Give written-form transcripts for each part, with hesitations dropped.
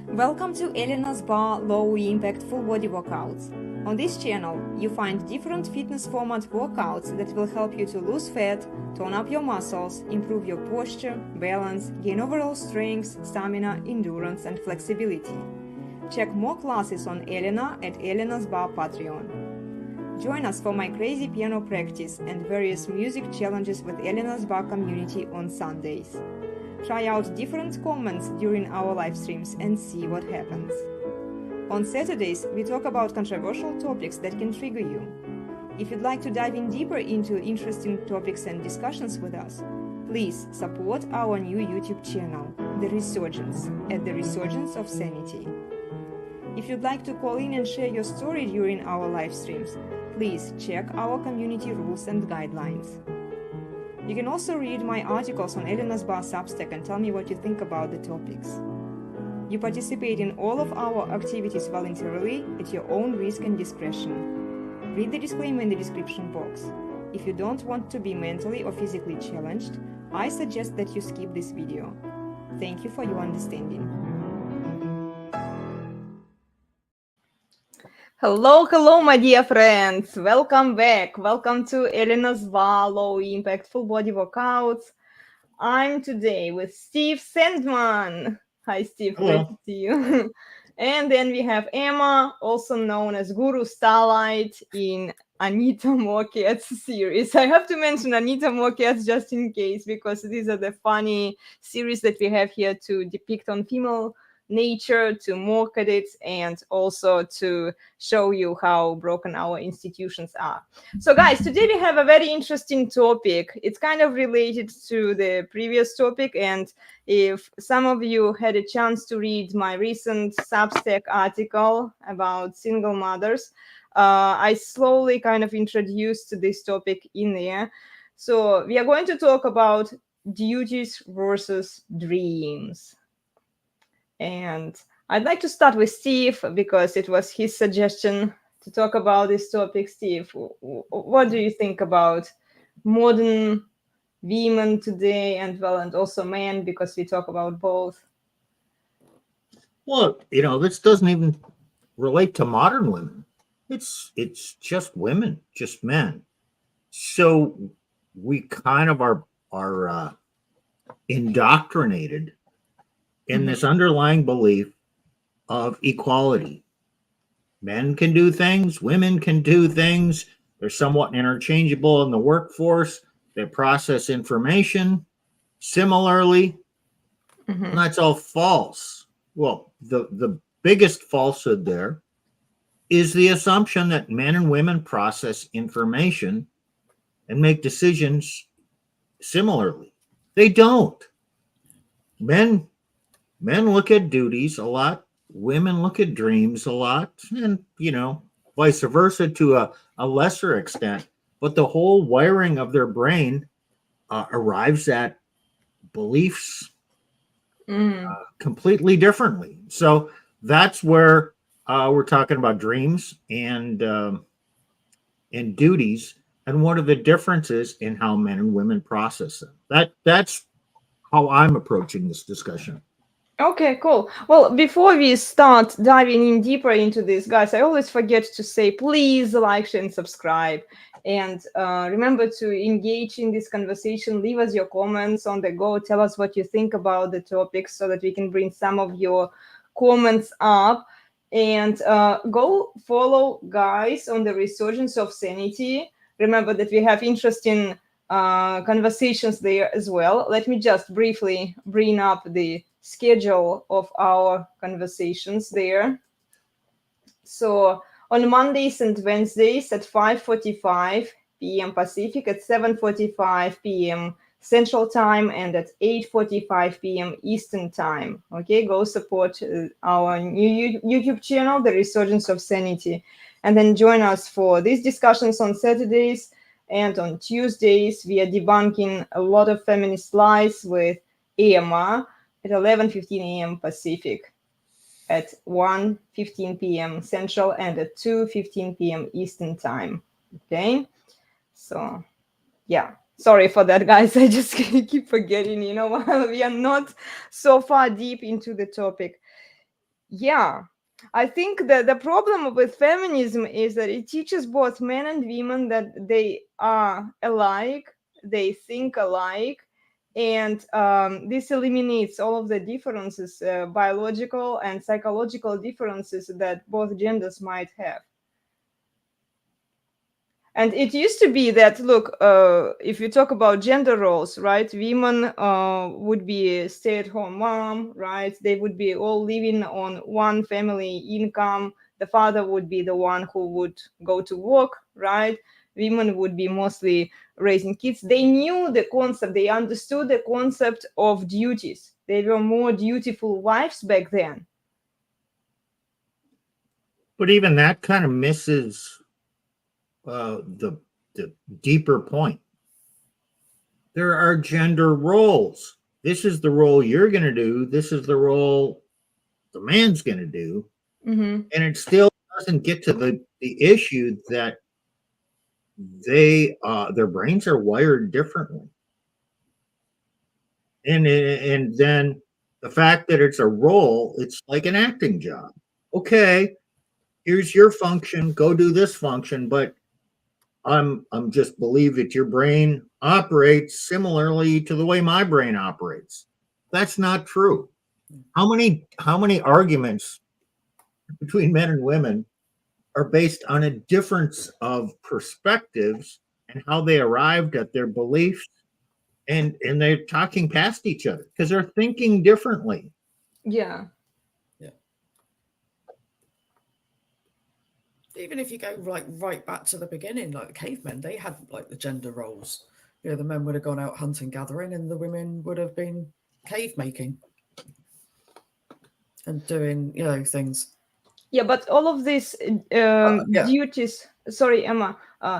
Welcome to Elena's Barre Low Impact Full Body Workouts. On this channel, you find different fitness format workouts that will help you to lose fat, tone up your muscles, improve your posture, balance, gain overall strength, stamina, endurance, and flexibility. Check more classes on Elena at Elena's Barre Patreon. Join us for my crazy piano practice and various music challenges with Elena's Barre community on Sundays. Try out different comments during our live streams and see what happens. On Saturdays, we talk about controversial topics that can trigger you. If you'd like to dive in deeper into interesting topics and discussions with us, please support our new YouTube channel, The Resurgence, at The Resurgence of Sanity. If you'd like to call in and share your story during our live streams, please check our community rules and guidelines. You can also read my articles on Elena's Barre Substack and tell me what you think about the topics. You participate in all of our activities voluntarily at your own risk and discretion. Read the disclaimer in the description box. If you don't want to be mentally or physically challenged, I suggest that you skip this video. Thank you for your understanding. Hello, my dear friends. Welcome back. Welcome to Elena's Barre Low Impact Full Body Workouts. I'm today with Steve Sandman. Hi, Steve. Hello. Great to see you. And then we have Eamma, also known as Guru Starlight in Anitta More Cats series. I have to mention Anitta More Cats just in case, because these are the funny series that we have here to depict on female nature, to market it, and also to show you how broken our institutions are. So guys, today we have a very interesting topic. It's kind of related to the previous topic, and if some of you had a chance to read my recent Substack article about single mothers, I slowly kind of introduced this topic in there. So we are going to talk about duties versus dreams. And I'd like to start with Steve because it was his suggestion to talk about this topic. Steve, what do you think about modern women today and also men, because we talk about both? Well, this doesn't even relate to modern women. It's just women, just men. So we kind of are indoctrinated in this underlying belief of equality. Men can do things, women can do things. They're somewhat interchangeable in the workforce. They process information similarly. And that's all false. Well, the biggest falsehood there is the assumption that men and women process information and make decisions similarly. They don't. Men look at duties a lot. Women look at dreams a lot, and vice versa to a lesser extent. But the whole wiring of their brain arrives at beliefs completely differently. So that's where we're talking about dreams and duties, and what are the differences in how men and women process them. That's how I'm approaching this discussion. Okay, cool. Well, before we start diving in deeper into this, guys, I always forget to say, please like, share, and subscribe. And remember to engage in this conversation. Leave us your comments on the go. Tell us what you think about the topic so that we can bring some of your comments up. And go follow guys on the Resurgence of Sanity. Remember that we have interesting conversations there as well. Let me just briefly bring up the schedule of our conversations there. So on Mondays and Wednesdays at 5:45 p.m. Pacific, at 7:45 p.m. Central Time, and at 8:45 p.m. Eastern Time. Okay, go support our new YouTube channel, The Resurgence of Sanity, and then join us for these discussions on Saturdays. And on Tuesdays, we are debunking a lot of feminist lies with Eamma at 11:15 a.m. Pacific, at 1:15 p.m. Central, and at 2:15 p.m. Eastern Time. Okay, so yeah, sorry for that, guys. I just keep forgetting, we are not so far deep into the topic. Yeah, I think that the problem with feminism is that it teaches both men and women that they are alike, they think alike, and this eliminates all of the differences, biological and psychological differences that both genders might have. And it used to be that, look, if you talk about gender roles, right, women would be a stay-at-home mom, right? They would be all living on one family income. The father would be the one who would go to work, right? Women would be mostly raising kids. They knew the concept, they understood the concept of duties. They were more dutiful wives back then. But even that kind of misses the deeper point. There are gender roles. This is the role you're going to do. This is the role the man's going to do. Mm-hmm. And it still doesn't get to the issue that their brains are wired differently. And then the fact that it's a role, it's like an acting job. Okay, here's your function, go do this function, but I'm just believe that your brain operates similarly to the way my brain operates. That's not true. How many arguments between men and women are based on a difference of perspectives and how they arrived at their beliefs, and they're talking past each other because they're thinking differently. Yeah. Even if you go right back to the beginning, like the cavemen, they had like the gender roles. You know, the men would have gone out hunting, gathering, and the women would have been cave making and doing, you know, things. Yeah, but all of these duties, sorry, Emma,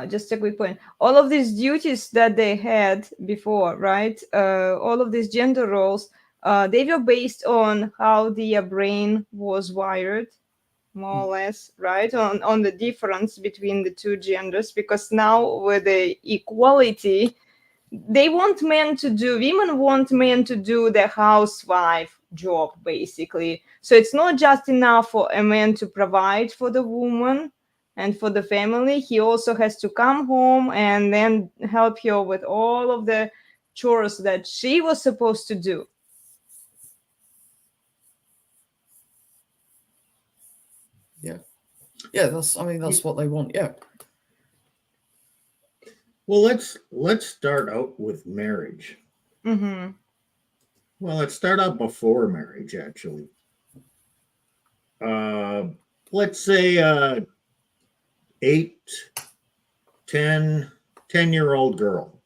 just a quick point. All of these duties that they had before, right? All of these gender roles, they were based on how their brain was wired, more or less, right? On the difference between the two genders, because now with the equality, they want men to do, women want men to do the housewife job, basically. So it's not just enough for a man to provide for the woman and for the family. He also has to come home and then help her with all of the chores that she was supposed to do. Yeah, that's what they want. Yeah. Well, let's start out with marriage. Mm-hmm. Well, let's start out before marriage, actually. Let's say 8, 10-year-old girl.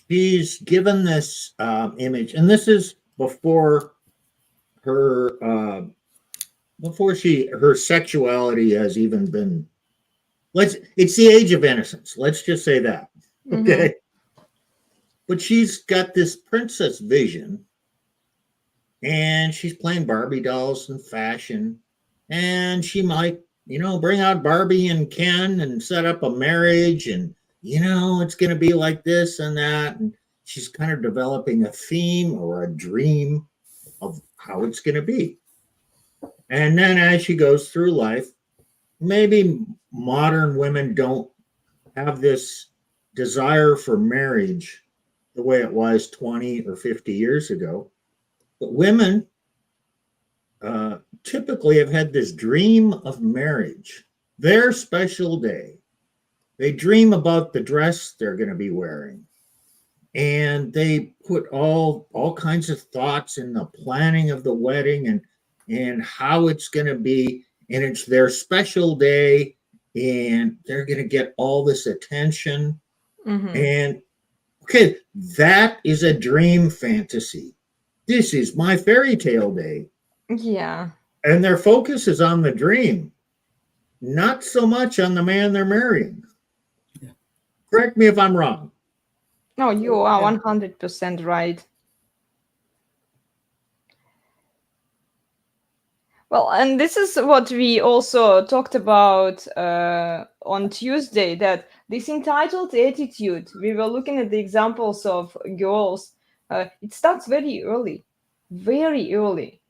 She's given this image, and this is before her her sexuality has even been. It's the age of innocence. Let's just say that. Okay. Mm-hmm. But she's got this princess vision, and she's playing Barbie dolls in fashion, and she might, bring out Barbie and Ken and set up a marriage, and it's going to be like this and that, and she's kind of developing a theme or a dream of how it's going to be. And then as she goes through life, maybe modern women don't have this desire for marriage the way it was 20 or 50 years ago. But women typically have had this dream of marriage, their special day. They dream about the dress they're going to be wearing. And they put all kinds of thoughts in the planning of the wedding and how it's going to be. And it's their special day, and they're going to get all this attention. Mm-hmm. And okay, that is a dream fantasy. This is my fairy tale day. Yeah. And their focus is on the dream, not so much on the man they're marrying. Yeah. Correct me if I'm wrong. No, you are 100% right. Well, and this is what we also talked about on Tuesday, that this entitled attitude, we were looking at the examples of girls, it starts very early, very early.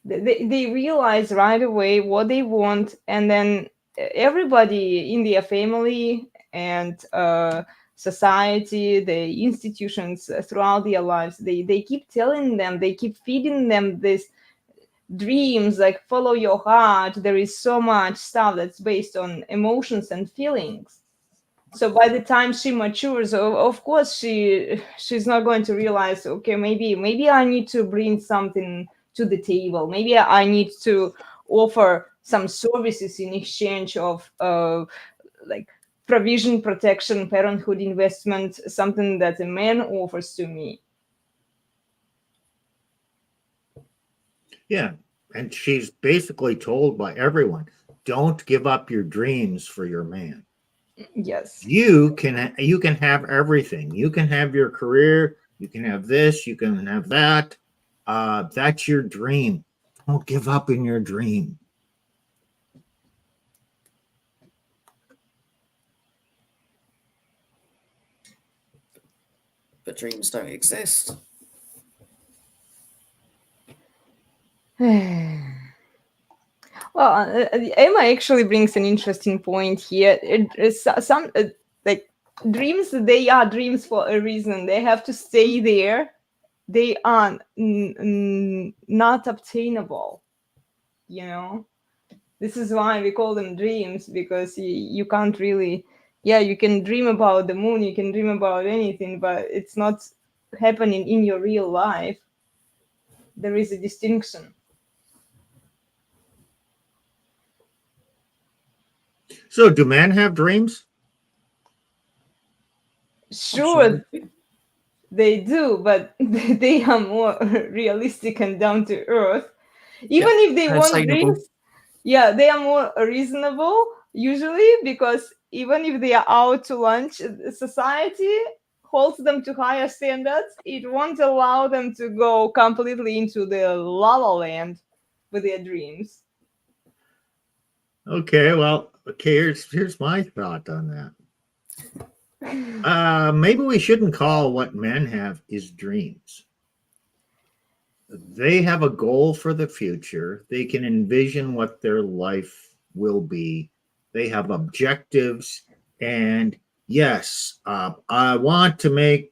they realize right away what they want, and then everybody in their family and society, the institutions throughout their lives, they keep telling them, they keep feeding them this dreams, like follow your heart. There is so much stuff that's based on emotions and feelings. So by the time she matures, of course she's not going to realize, okay, maybe I need to bring something to the table, maybe I need to offer some services in exchange of like provision, protection, parenthood, investment, something that a man offers to me. Yeah. And she's basically told by everyone, don't give up your dreams for your man. Yes. You can have everything. You can have your career, you can have this, you can have that. That's your dream. Don't give up in your dream. But dreams don't exist. Well, Emma actually brings an interesting point here. Some like dreams, they are dreams for a reason. They have to stay there. They are not obtainable. You know, this is why we call them dreams, because you can't really. Yeah, you can dream about the moon, you can dream about anything, but it's not happening in your real life. There is a distinction. So, do men have dreams? Sure, they do, but they are more realistic and down to earth. Even if they want attainable. dreams, yeah, they are more reasonable usually, because even if they are out to lunch, society holds them to higher standards. It won't allow them to go completely into the la la land with their dreams. Okay, well, okay, here's my thought on that. Maybe we shouldn't call what men have is dreams. They have a goal for the future. They can envision what their life will be. They have objectives. And yes, I want to make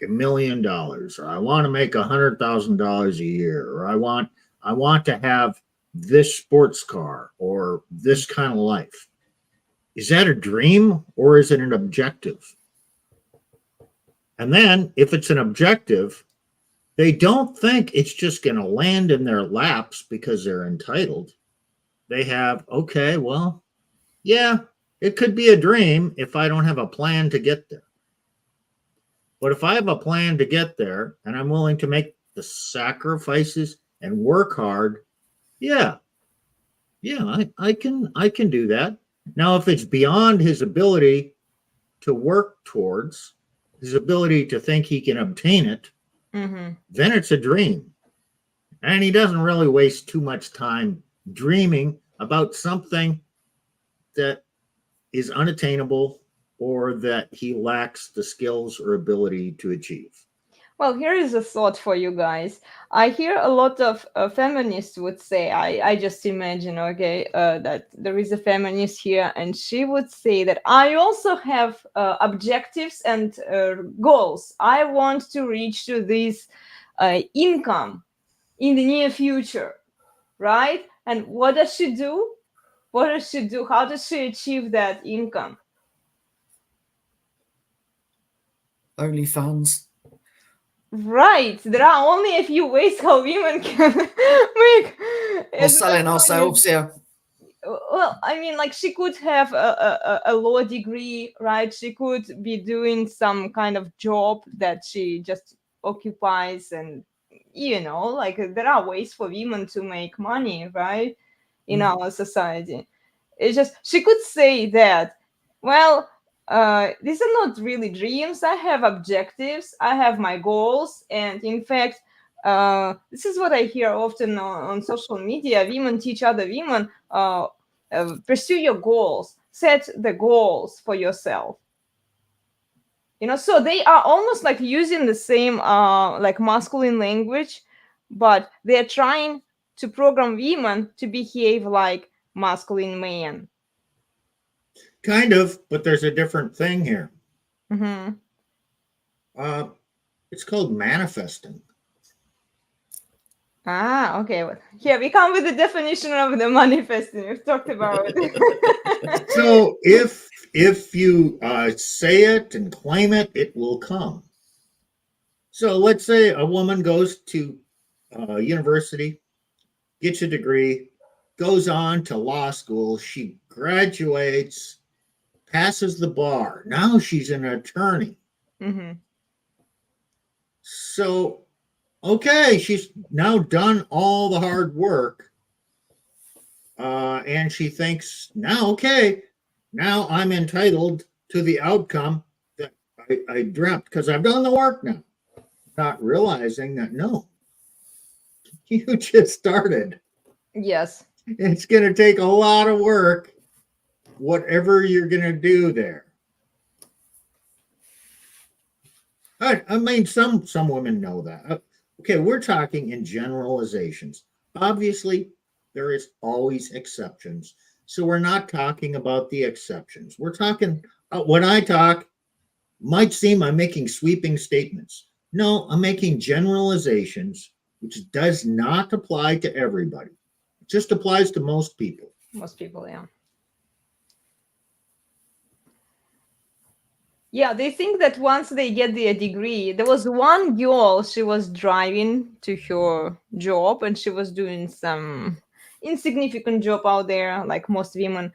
$1 million, or I want to make $100,000 a year, or I want to have this sports car or this kind of life. Is that a dream or is it an objective? And then if it's an objective, they don't think it's just going to land in their laps because they're entitled. They have, okay, well, yeah, it could be a dream if I don't have a plan to get there. But if I have a plan to get there and I'm willing to make the sacrifices and work hard, yeah, I can do that. Now, if it's beyond his ability to work towards, his ability to think he can obtain it, then it's a dream. And he doesn't really waste too much time dreaming about something that is unattainable or that he lacks the skills or ability to achieve. Well, here is a thought for you guys. I hear a lot of feminists would say, I just imagine, okay, that there is a feminist here, and she would say that I also have objectives and goals. I want to reach to this income in the near future, right? And what does she do? What does she do? How does she achieve that income? OnlyFans. Right. There are only a few ways how women can make. Or selling ourselves, yeah. Well, I mean, like, she could have a law degree, right? She could be doing some kind of job that she just occupies, and like, there are ways for women to make money, right? In our society. It's just she could say that, well, these are not really dreams. I have objectives. I have my goals. And in fact, this is what I hear often on social media. Women teach other women, pursue your goals, set the goals for yourself. So they are almost like using the same like masculine language, but they're trying to program women to behave like masculine men. Kind of, but there's a different thing here. Mm-hmm. It's called manifesting. Ah, okay. Well, here we come with the definition of the manifesting. We've talked about it. So if you say it and claim it, it will come. So let's say a woman goes to university, gets a degree, goes on to law school, she graduates, passes the bar. Now she's an attorney. Mm-hmm. So, okay, she's now done all the hard work. And she thinks, now, okay, now I'm entitled to the outcome that I dreamt because I've done the work now. Not realizing that, no, you just started. Yes. It's going to take a lot of work, whatever you're going to do there. I mean, some women know that. Okay, we're talking in generalizations. Obviously, there is always exceptions. So we're not talking about the exceptions. We're talking, when I talk, might seem I'm making sweeping statements. No, I'm making generalizations, which does not apply to everybody. It just applies to most people. Most people, yeah. Yeah, they think that once they get their degree, there was one girl, she was driving to her job and she was doing some insignificant job out there, like most women.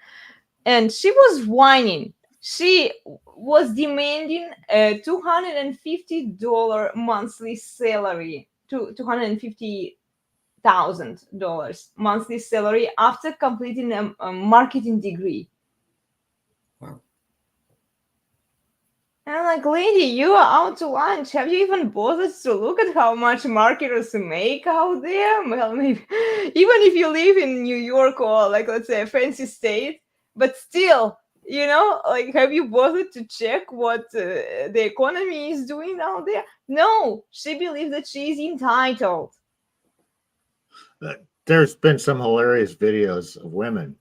And she was whining. She was demanding a $250 monthly salary, $250,000 monthly salary after completing a marketing degree. Wow. And I'm like, lady, you are out to lunch. Have you even bothered to look at how much marketers make out there? Well, maybe even if you live in New York or, like, let's say a fancy state, but still, you know, like, have you bothered to check what the economy is doing out there? No, she believes that she is entitled. There's been some hilarious videos of women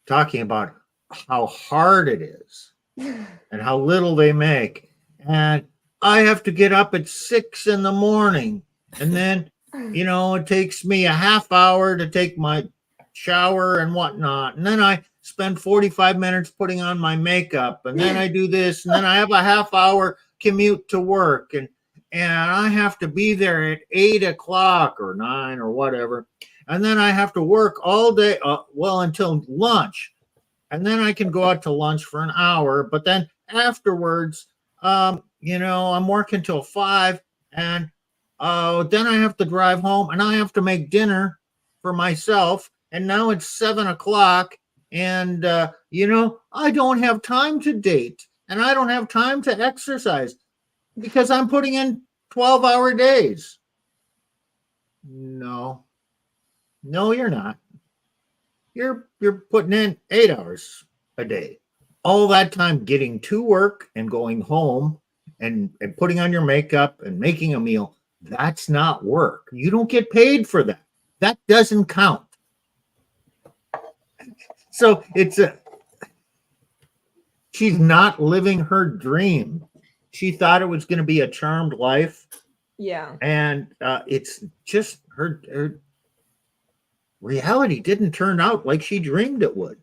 talking about how hard it is and how little they make. And I have to get up at 6 a.m. And then, you know, it takes me a half hour to take my shower and whatnot. And then I spend 45 minutes putting on my makeup. And then I do this. And then I have a half hour commute to work. And I have to be there at 8 o'clock or 9 or whatever. And then I have to work all day, until lunch. And then I can go out to lunch for an hour. But then afterwards, you know, I'm working till 5. And then I have to drive home and I have to make dinner for myself. And now it's 7 o'clock. And, you know, I don't have time to date. And I don't have time to exercise because I'm putting in 12-hour days. No, you're not. You're putting in 8 hours a day. All that time getting to work and going home and putting on your makeup and making a meal, that's not work. You don't get paid for that. That doesn't count. So she's not living her dream. She thought it was going to be a charmed life. Yeah. And it's just her reality didn't turn out like she dreamed it would.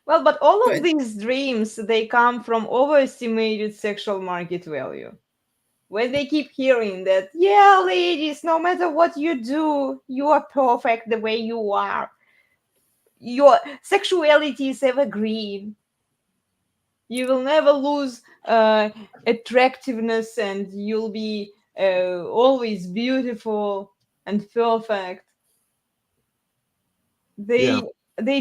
Well, but all of these dreams, they come from overestimated sexual market value. When they keep hearing that, yeah, ladies, no matter what you do, you are perfect the way you are. Your sexuality is evergreen. You will never lose attractiveness and you'll be always beautiful and perfect. They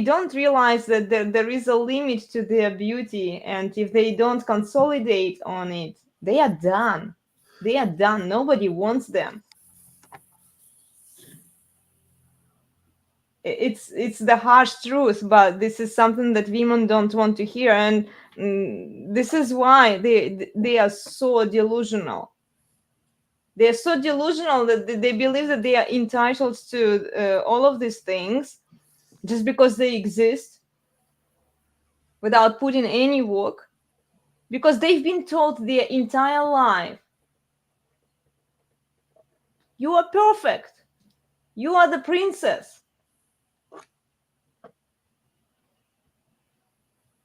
don't realize that there is a limit to their beauty, and if they don't consolidate on it, they are done. They are done. Nobody wants them. It's the harsh truth, but this is something that women don't want to hear, and this is why they are so delusional. They're so delusional that they believe that they are entitled to all of these things just because they exist without putting any work, because they've been told their entire life, you are perfect, you are the princess,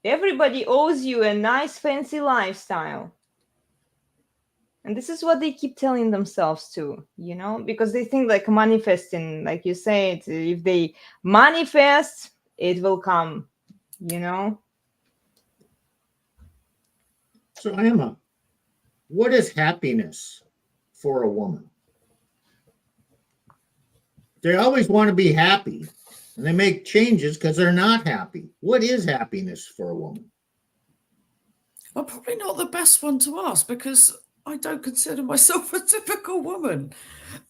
everybody owes you a nice fancy lifestyle. And this is what they keep telling themselves too, because they think like manifesting, like you said, if they manifest, it will come, So, Eamma, what is happiness for a woman? They always want to be happy, and they make changes because they're not happy. What is happiness for a woman? Well, probably not the best one to ask, because I don't consider myself a typical woman.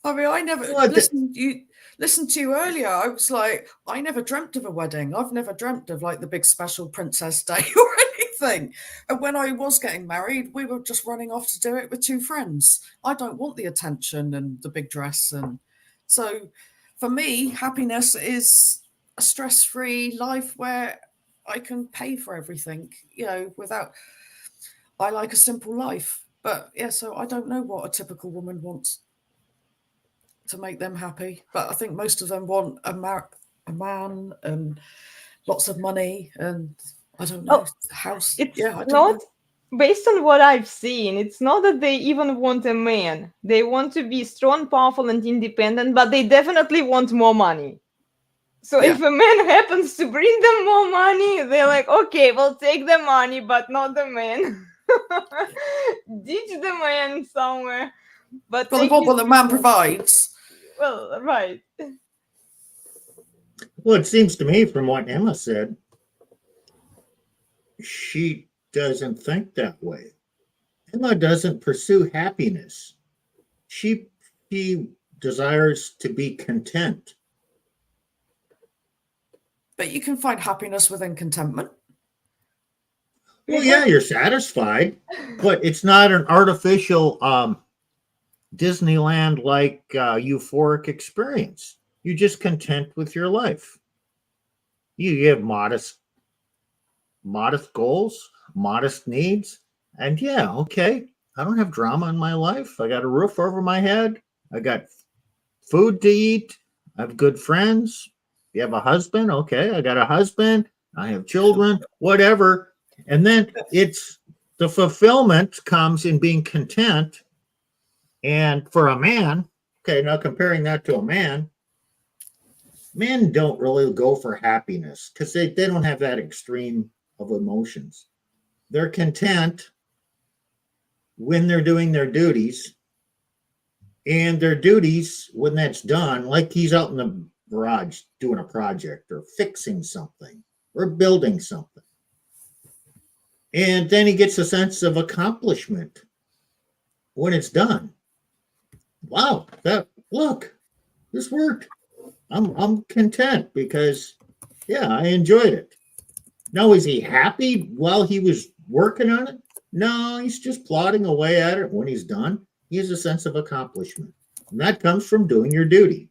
I mean, I never listened to you earlier. I was like, I never dreamt of a wedding. I've never dreamt of like the big special princess day or anything. And when I was getting married, we were just running off to do it with two friends. I don't want the attention and the big dress. And so for me, happiness is a stress-free life where I can pay for everything, without. I like a simple life. But yeah, so I don't know what a typical woman wants to make them happy. But I think most of them want a man and lots of money and I don't know, house. It's Yeah, I don't not know. based on what I've seen. It's not that they even want a man. They want to be strong, powerful, and independent, but they definitely want more money. So if a man happens to bring them more money, they're like, okay, we'll take the money, but not the man. Ditch the man somewhere. But they want what the man provides. Well, right. Well, it seems to me from what Eamma said, she doesn't think that way. Eamma doesn't pursue happiness. She desires to be content. But you can find happiness within contentment. Well, yeah, you're satisfied, but it's not an artificial Disneyland like euphoric experience. You're just content with your life. You have modest goals, modest needs, and yeah, okay. I don't have drama in my life. I got a roof over my head. I got food to eat. I have good friends. You have a husband, okay. I got a husband. I have children, whatever. And then it's the fulfillment comes in being content. And for a man, okay, now comparing that to a man, men don't really go for happiness because they don't have that extreme of emotions. They're content when they're doing their duties, and their duties, when that's done, like he's out in the garage doing a project or fixing something or building something. And then he gets a sense of accomplishment when it's done. Wow, look, this worked. I'm content because I enjoyed it. Now, is he happy while he was working on it? No, he's just plodding away at it. When he's done, he has a sense of accomplishment. And that comes from doing your duty.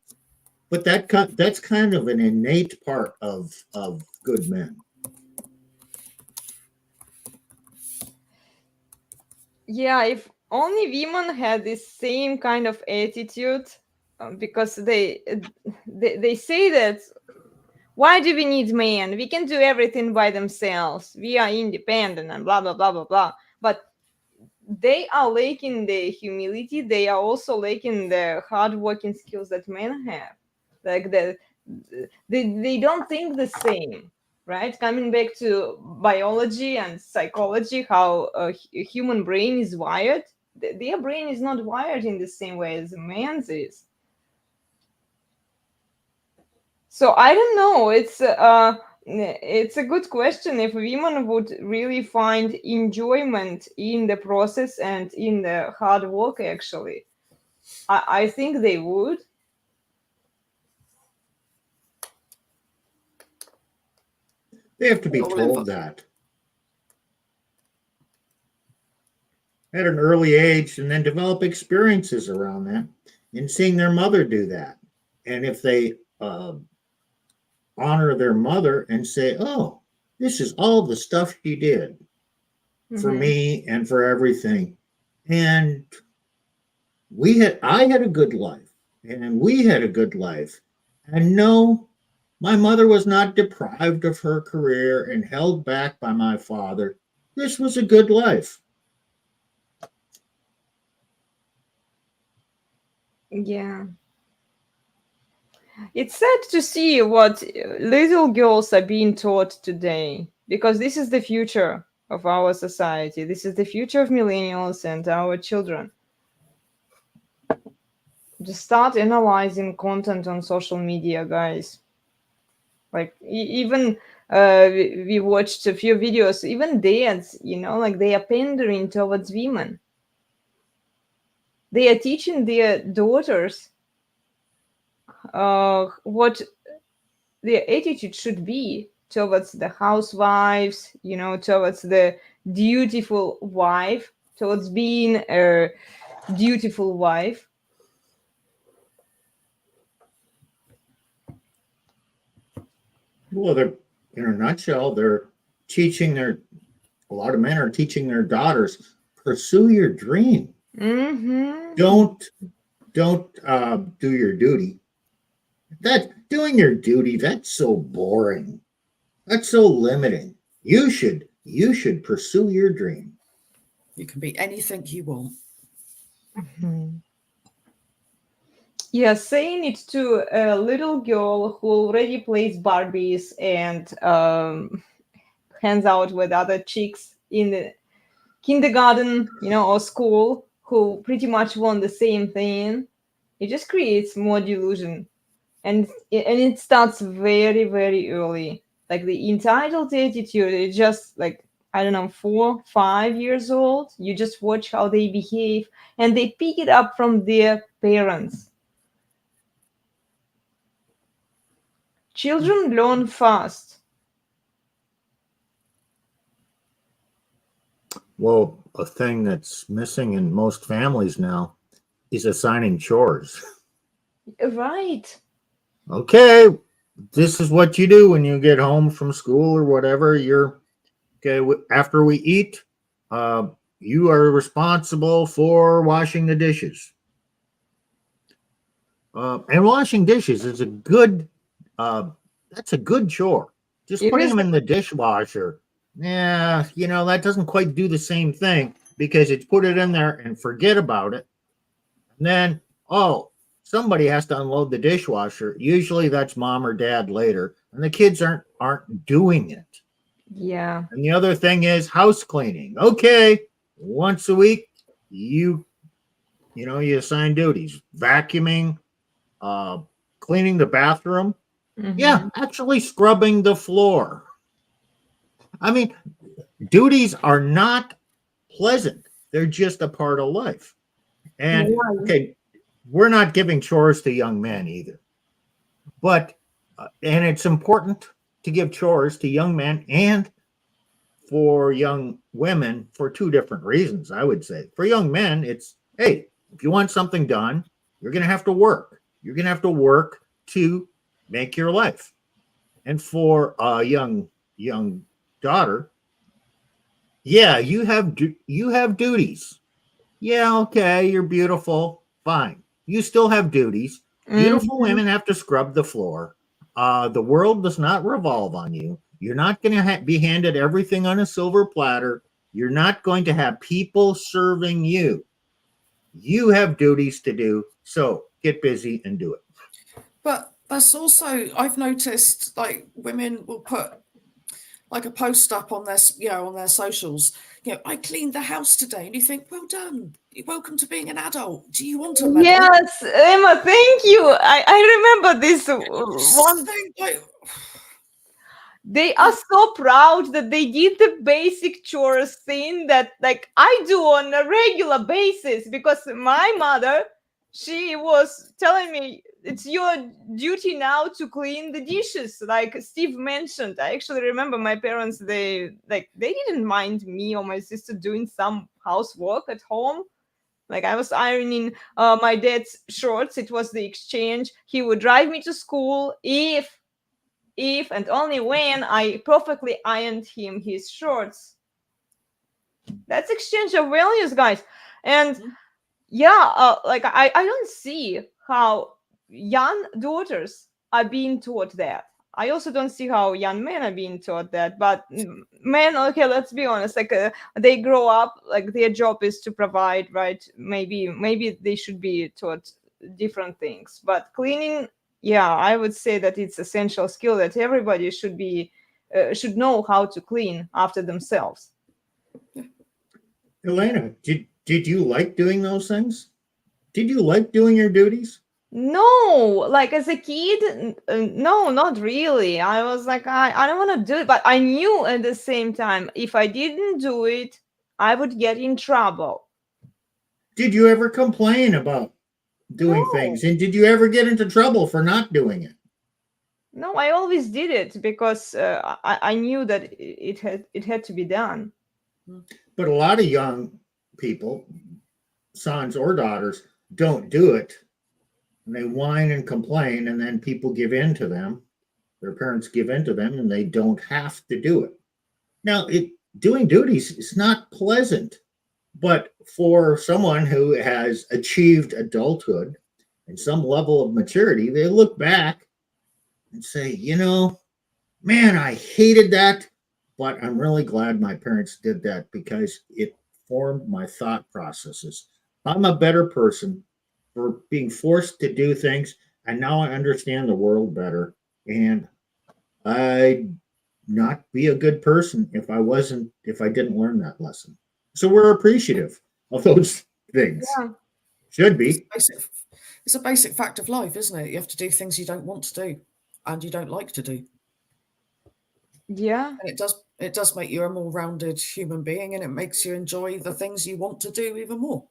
But that's kind of an innate part of good men. Yeah, if only women had this same kind of attitude, because they say that, why do we need men? We can do everything by themselves. We are independent and blah, blah, blah, blah, blah. But they are lacking the humility. They are also lacking the hard-working skills that men have. Like they don't think the same, right? Coming back to biology and psychology, how a human brain is wired. Their brain is not wired in the same way as a man's is. So I don't know. It's a good question if women would really find enjoyment in the process and in the hard work. Actually, I think they would. They have to be told that. at an early age and then develop experiences around that and seeing their mother do that. And if they honor their mother and say, oh, this is all the stuff she did for me and for everything. And I had a good life and we had a good life. And no, my mother was not deprived of her career and held back by my father. This was a good life. Yeah. It's sad to see what little girls are being taught today, because this is the future of our society. This is the future of millennials and our children. Just start analyzing content on social media, guys. Like even we watched a few videos, even dads, like they are pandering towards women. They are teaching their daughters what their attitude should be towards the housewives, towards the dutiful wife, towards being a dutiful wife. Well, in a nutshell, they're teaching a lot of men are teaching their daughters, pursue your dream. Don't do your duty. Doing your duty, that's so boring. That's so limiting. You should pursue your dream. You can be anything you want. Yeah, saying it to a little girl who already plays Barbies and hangs out with other chicks in the kindergarten, or school, who pretty much want the same thing, it just creates more delusion. And it starts very, very early. Like the entitled attitude, it's just like, I don't know, 4, 5 years old. You just watch how they behave and they pick it up from their parents. Children learn fast. Well, a thing that's missing in most families now is assigning chores. Right. Okay, this is what you do when you get home from school or whatever. You're okay. After we eat, you are responsible for washing the dishes. And washing dishes is that's a good chore. Just putting them in the dishwasher. Yeah, that doesn't quite do the same thing because it's put it in there and forget about it. And then, somebody has to unload the dishwasher. Usually that's mom or dad later, and the kids aren't doing it. Yeah. And the other thing is house cleaning. Okay, once a week, you assign duties. Vacuuming, cleaning the bathroom. Yeah, actually scrubbing the floor. I mean, duties are not pleasant. They're just a part of life. And okay, we're not giving chores to young men either. But, and it's important to give chores to young men and for young women for two different reasons, I would say. For young men, it's, hey, if you want something done, you're going to have to work. You're going to have to work to make your life. And for a young daughter, yeah, you have duties. Yeah, okay, you're beautiful, fine. You still have duties. Beautiful women have to scrub the floor. The world does not revolve on you. You're not going to be handed everything on a silver platter. You're not going to have people serving you. You have duties to do, so get busy and do it. But that's also, I've noticed, like, women will put like a post up on their, on their socials. I cleaned the house today, and you think, well done, welcome to being an adult. Do you want a medal? Yes, Eamma, thank you. I remember this one thing. Like, they are so proud that they did the basic chores thing that, like, I do on a regular basis, because my mother she was telling me it's your duty now to clean the dishes, like Steve mentioned. I actually remember my parents, they didn't mind me or my sister doing some housework at home. Like I was ironing my dad's shorts. It was the exchange. He would drive me to school if and only when I perfectly ironed him his shorts. That's exchange of values, guys. And yeah, like I don't see how young daughters are being taught that. I also don't see how young men are being taught that. But men, okay, let's be honest, like they grow up, like their job is to provide, right? Maybe they should be taught different things. But cleaning, yeah, I would say that it's essential skill that everybody should know how to clean after themselves. Elena, did you like doing those things? Did you like doing your duties? No, like as a kid, no, not really. I was like, I don't want to do it, but I knew at the same time if I didn't do it, I would get in trouble. Did you ever complain about doing No, things? And did you ever get into trouble for not doing it? no, I always did it because I knew that it had to be done. But a lot of young people, sons or daughters, don't do it. And they whine and complain, and then people give in to them. Their parents give in to them, and they don't have to do it. Now, doing duties is not pleasant, but for someone who has achieved adulthood and some level of maturity, they look back and say, man, I hated that, but I'm really glad my parents did that because it formed my thought processes. I'm a better person for being forced to do things, and now I understand the world better. And I'd not be a good person if I didn't learn that lesson. So we're appreciative of those things. Yeah. Should be. It's a basic fact of life, isn't it? You have to do things you don't want to do and you don't like to do. Yeah. And it does make you a more rounded human being, and it makes you enjoy the things you want to do even more.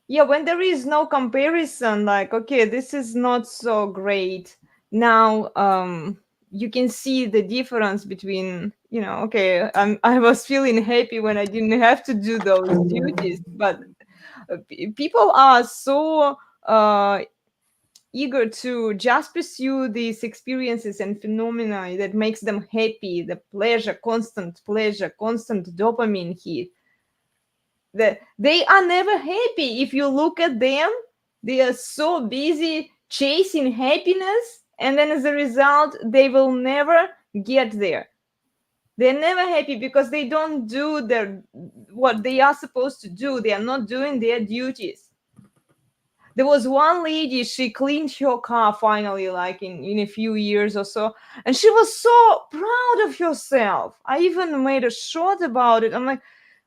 Yeah, when there is no comparison, like, okay, this is not so great. Now, you can see the difference between, okay, I was feeling happy when I didn't have to do those duties, but people are so eager to just pursue these experiences and phenomena that makes them happy, the pleasure, constant dopamine hit. They are never happy. If you look at them, they are so busy chasing happiness, and then as a result, they will never get there. They're never happy because they don't do what they are supposed to do. They are not doing their duties. There was one lady, she cleaned her car finally, like in a few years or so, and she was so proud of herself. I even made a short about it. I'm like,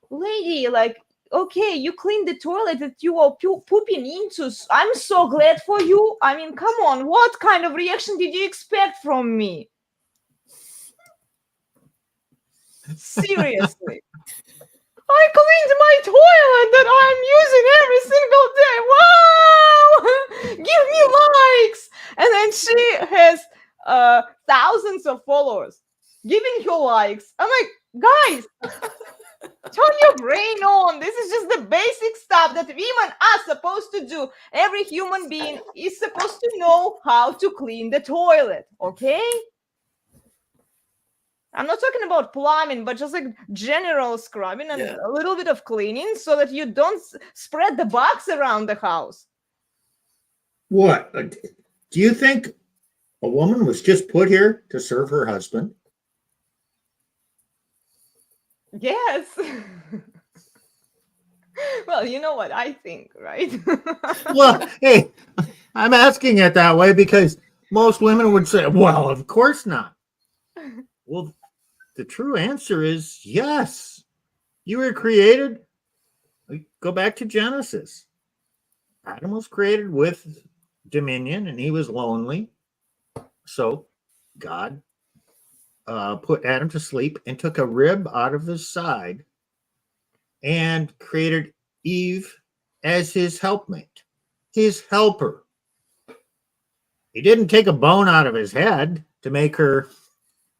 lady, like, okay, you cleaned the toilet that you were pooping into. I'm so glad for you. I mean, come on, what kind of reaction did you expect from me? Seriously. I cleaned my toilet that I'm using every single day. Wow! Give me likes! And then she has thousands of followers giving her likes. I'm like, guys, turn your brain on. This is just the basic stuff that women are supposed to do. Every human being is supposed to know how to clean the toilet, okay? I'm not talking about plumbing, but just like general scrubbing and a little bit of cleaning so that you don't spread the bugs around the house. What? Do you think a woman was just put here to serve her husband? Yes. Well, you know what I think, right? Well, hey, I'm asking it that way because most women would say, well, of course not. Well, the true answer is yes. You were created. Go back to Genesis. Adam was created with dominion and he was lonely. So God put Adam to sleep and took a rib out of his side and created Eve as his helpmate, his helper. He didn't take a bone out of his head to make her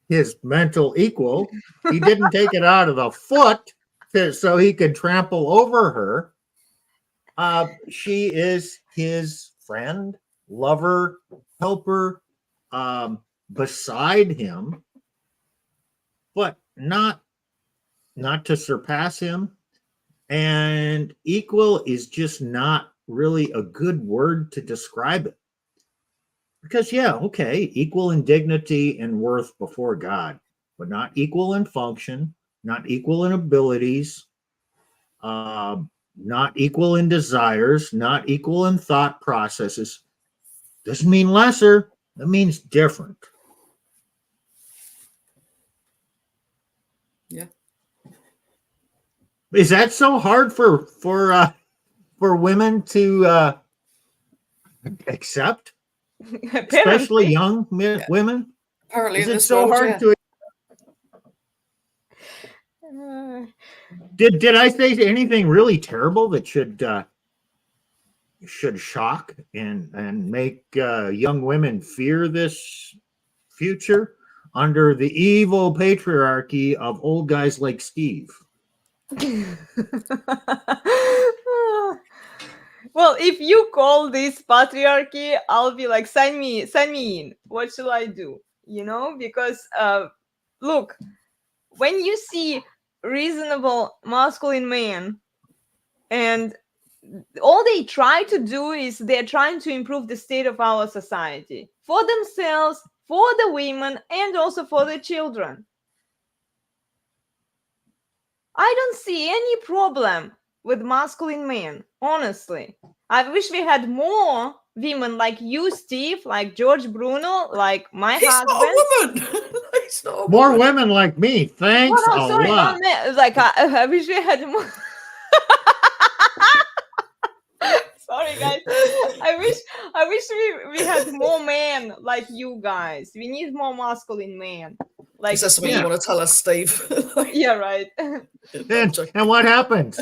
his mental equal. He didn't take it out of the foot so he could trample over her. She is his friend, lover, helper, beside him, but not to surpass him. And equal is just not really a good word to describe it. Because, yeah, okay, equal in dignity and worth before God, but not equal in function, not equal in abilities, not equal in desires, not equal in thought processes. Doesn't mean lesser, it means different. Yeah. Is that so hard for women to accept? Especially young women. Apparently, is it so world, hard to? Did I say anything really terrible that should shock and make young women fear this future under the evil patriarchy of old guys like Steve? Well, if you call this patriarchy, I'll be like, sign me in. What shall I do? You know, because look, when you see reasonable masculine men, and all they try to do is they're trying to improve the state of our society for themselves, for the women, and also for the children. I don't see any problem with masculine men, honestly. I wish we had more women like you, Steve, like George Bruno, like my husband. Not a woman. He's not a more woman. Women like me. Thanks a lot. Like I wish we had more. Sorry, guys. I wish we had more men like you guys. We need more masculine men. Like, is that something you want to tell us, Steve? Yeah, right. And what happens?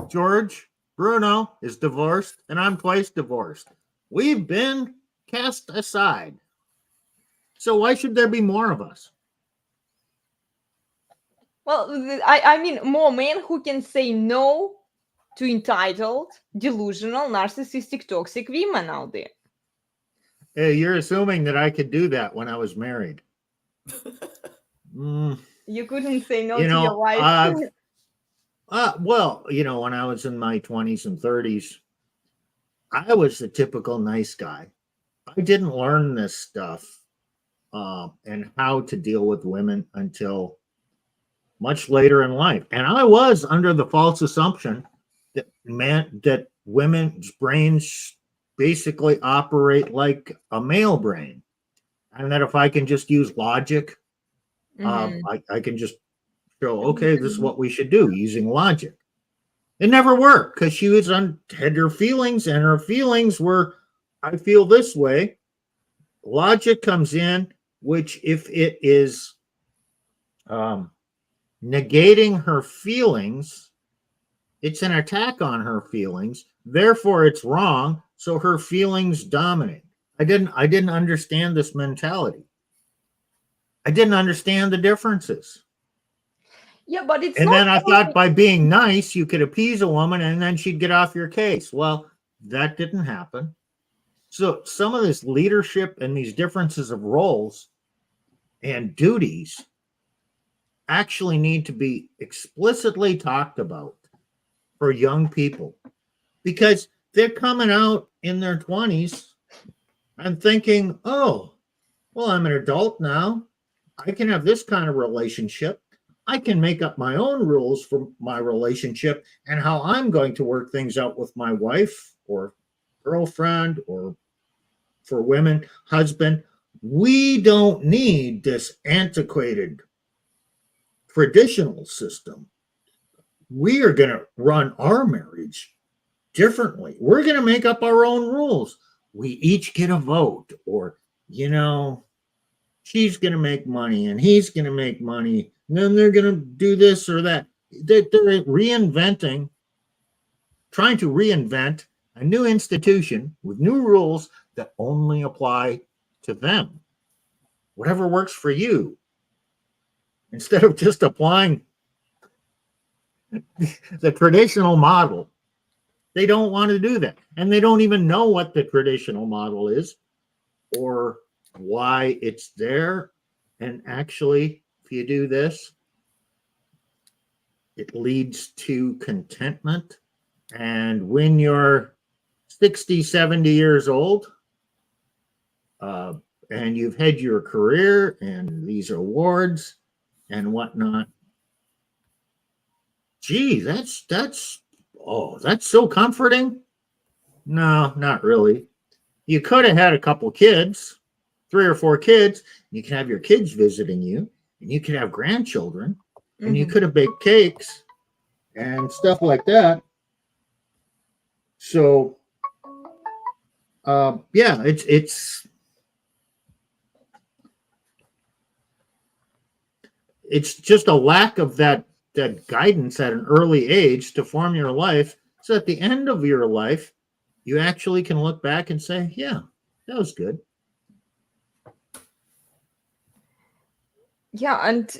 George Bruno is divorced, and I'm twice divorced. We've been cast aside. So why should there be more of us? Well, I mean, more men who can say no to entitled, delusional, narcissistic, toxic women out there. Hey, you're assuming that I could do that when I was married. You couldn't say no to your wife. Well, when I was in my 20s and 30s, I was the typical nice guy. I didn't learn this stuff and how to deal with women until much later in life. And I was under the false assumption that women's brains basically operate like a male brain. And that if I can just use logic, I can just show, okay, this is what we should do using logic. It never worked because she had her feelings, and her feelings were, I feel this way. Logic comes in, which if it is negating her feelings, it's an attack on her feelings. Therefore, it's wrong. So her feelings dominate. I didn't understand this mentality. I didn't understand the differences. Yeah, but it's and then I thought by being nice, you could appease a woman and then she'd get off your case. Well, that didn't happen. So some of this leadership and these differences of roles and duties actually need to be explicitly talked about for young people, because they're coming out in their 20s and thinking, oh, well, I'm an adult now. I can have this kind of relationship. I can make up my own rules for my relationship and how I'm going to work things out with my wife or girlfriend, or for women, husband. We don't need this antiquated traditional system. We are going to run our marriage differently. We're going to make up our own rules. We each get a vote, or, she's going to make money and he's going to make money. And then they're going to do this or that. They're reinventing trying to reinvent a new institution with new rules that only apply to them. Whatever works for you. Instead of just applying the traditional model. They don't want to do that. And they don't even know what the traditional model is or why it's there. And actually, if you do this, it leads to contentment. And when you're 60, 70 years old, and you've had your career and these awards and whatnot, gee, that's so comforting. No, not really. You could have had a couple kids, 3 or 4 kids. You can have your kids visiting you, and you could have grandchildren, and you could have baked cakes and stuff like that. So, yeah, it's just a lack of that guidance at an early age to form your life. So at the end of your life, you actually can look back and say, yeah, that was good. Yeah, and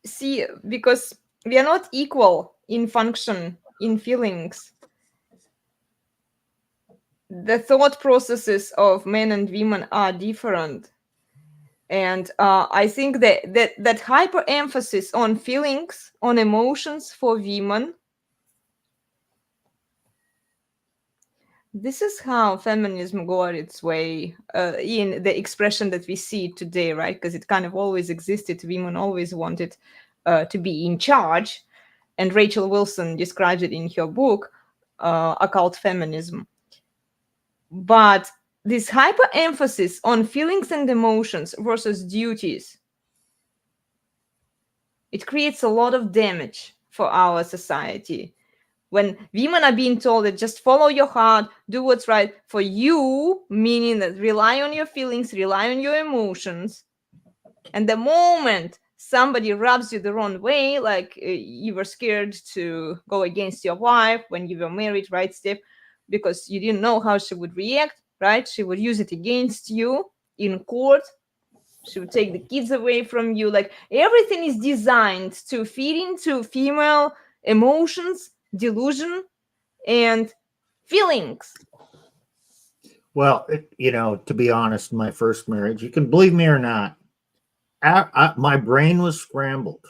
see, because we are not equal in function, in feelings. The thought processes of men and women are different. And I think that hyper emphasis on feelings, on emotions for women, this is how feminism got its way in the expression that we see today, right? Because it kind of always existed. Women always wanted to be in charge. And Rachel Wilson describes it in her book, Occult Feminism. But this hyper emphasis on feelings and emotions versus duties, it creates a lot of damage for our society. When women are being told that just follow your heart, do what's right for you, meaning that rely on your feelings, rely on your emotions. And the moment somebody rubs you the wrong way, like you were scared to go against your wife when you were married, right, Steph? Because you didn't know how she would react, right? She would use it against you in court. She would take the kids away from you. Like everything is designed to feed into female emotions, delusion, and feelings. Well, to be honest, my first marriage, you can believe me or not, my brain was scrambled.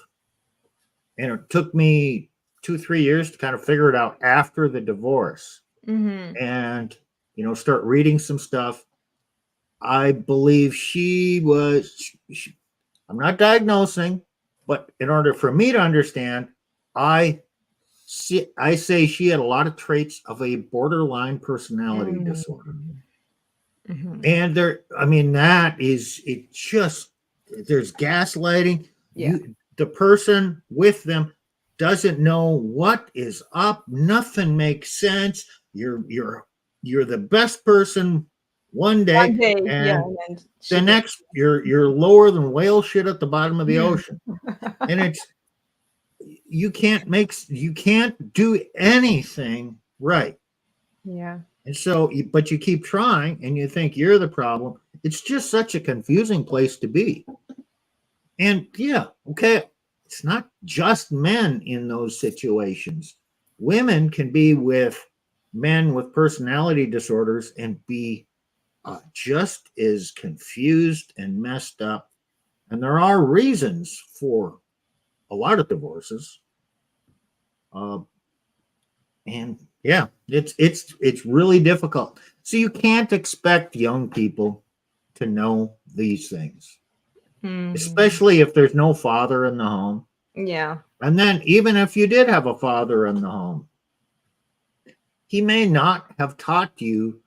And it took me 2-3 years to kind of figure it out after the divorce. And, start reading some stuff. I believe I'm not diagnosing, but in order for me to understand, I say she had a lot of traits of a borderline personality disorder. And there's gaslighting. Yeah. The person with them doesn't know what is up. Nothing makes sense. You're the best person one day, and the next you're lower than whale shit at the bottom of the ocean. And you can't do anything right. Yeah. And so, but you keep trying and you think you're the problem. It's just such a confusing place to be. And yeah, okay, it's not just men in those situations. Women can be with men with personality disorders and be just as confused and messed up. And there are reasons for a lot of divorces. And yeah, it's really difficult. So you can't expect young people to know these things, especially if there's no father in the home. Yeah. And then even if you did have a father in the home, he may not have taught you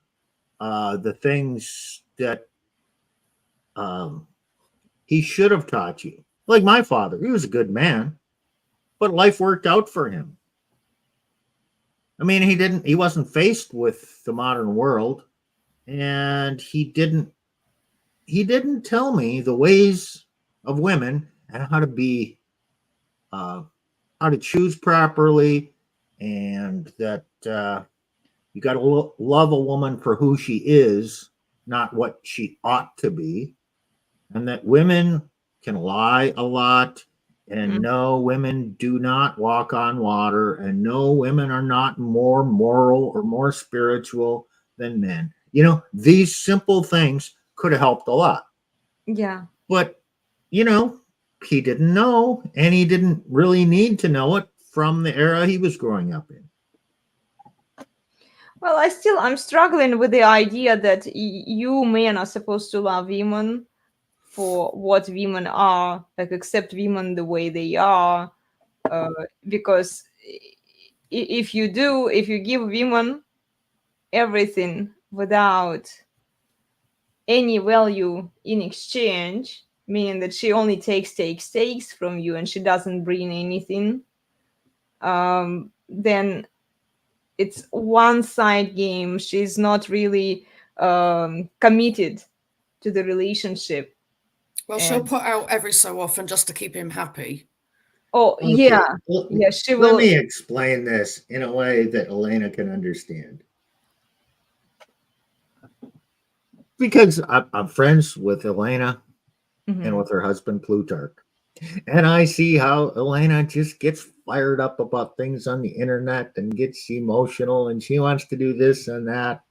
the things that he should have taught you. Like my father, he was a good man, but life worked out for him. I mean, he wasn't faced with the modern world, and he didn't tell me the ways of women and how to choose properly and that you got to love a woman for who she is, not what she ought to be, and that women can lie a lot, and no, women do not walk on water, and no, women are not more moral or more spiritual than men. You know, these simple things could have helped a lot. Yeah. But, you know, he didn't know, and he didn't really need to know it from the era he was growing up in. Well, I'm struggling with the idea that you men are supposed to love women for what women are, like accept women the way they are, because if you do, if you give women everything without any value in exchange, meaning that she only takes from you and she doesn't bring anything, then it's one side game. She's not really committed to the relationship. Well, she'll put out every so often just to keep him happy. Oh, Okay, yeah. well, Yeah, she let will. me explain this in a way that Elena can understand. Because I'm friends with Elena and with her husband Plutarch. And I see how Elena just gets fired up about things on the internet and gets emotional, and she wants to do this and that,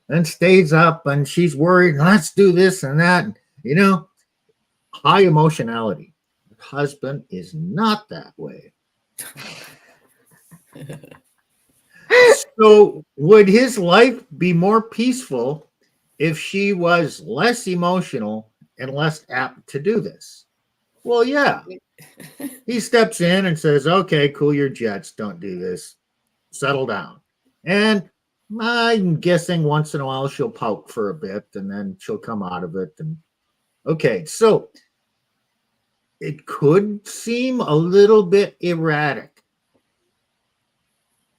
and stays up, and she's worried, let's do this and that. You know, high emotionality. Her husband is not that way. So, would his life be more peaceful if she was less emotional and less apt to do this? Well, yeah. He steps in and says, okay, cool your jets. Don't do this. Settle down. And I'm guessing once in a while she'll pout for a bit and then she'll come out of it. And okay, so it could seem a little bit erratic,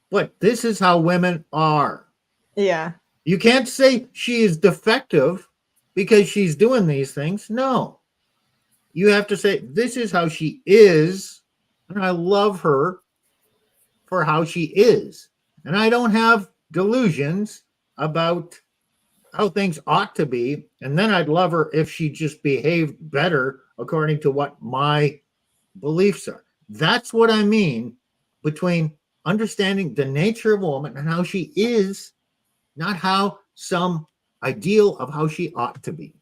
but this is how women are. Yeah. You can't say she is defective because she's doing these things. No. You have to say, this is how she is, and I love her for how she is. And I don't have delusions about how things ought to be. And then I'd love her if she just behaved better according to what my beliefs are. That's what I mean between understanding the nature of a woman and how she is, not how some ideal of how she ought to be.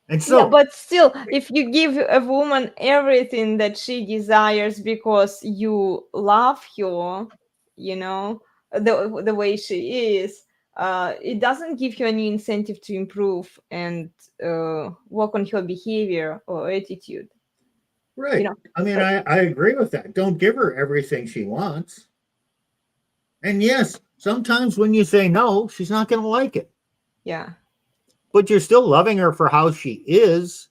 And so, yeah, but still, if you give a woman everything that she desires because you love her, you know, the way she is, it doesn't give you any incentive to improve and work on her behavior or attitude. right. You know, I mean, I agree with that. Don't give her everything she wants. And yes, sometimes when you say no, she's not going to like it. yeah. But you're still loving her for how she is.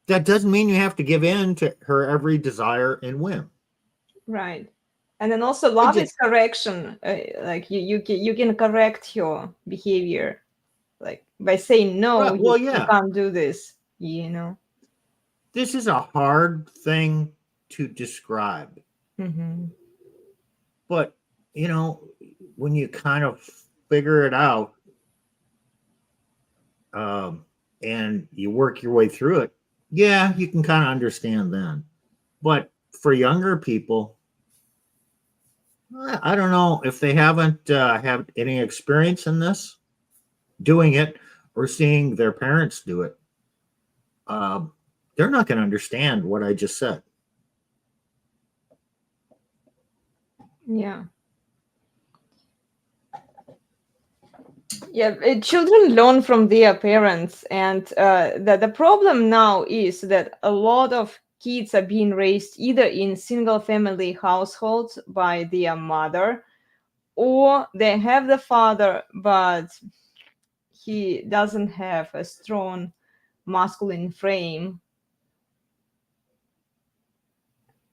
That doesn't mean you have to give in to her every desire and whim. Right. And then also love is correction. Like you can correct your behavior, like by saying no, Right, well, you yeah. can't do this, you know. This is a hard thing to describe. But, you know, when you kind of figure it out and you work your way through it, yeah, you can kind of understand then. But for younger people, I don't know if they haven't had any experience in this, doing it, or seeing their parents do it. They're not going to understand what I just said. Yeah. Yeah, children learn from their parents, and the problem now is that a lot of kids are being raised either in single family households by their mother, or they have the father, but he doesn't have a strong masculine frame,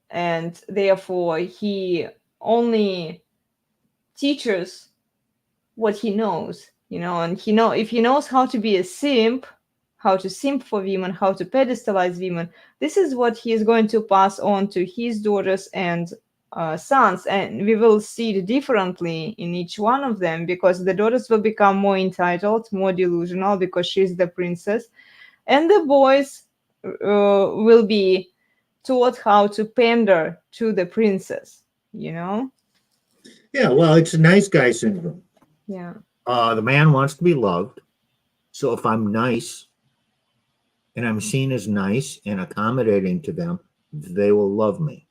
and therefore he only teaches what he knows, you know, and if he knows how to be a simp, how to simp for women, how to pedestalize women. This is what he is going to pass on to his daughters and sons, and we will see it differently in each one of them, because the daughters will become more entitled, more delusional because she's the princess, and the boys will be taught how to pander to the princess, you know? Yeah, well, it's a nice guy syndrome. Yeah. The man wants to be loved. So if I'm nice and I'm seen as nice and accommodating to them, they will love me.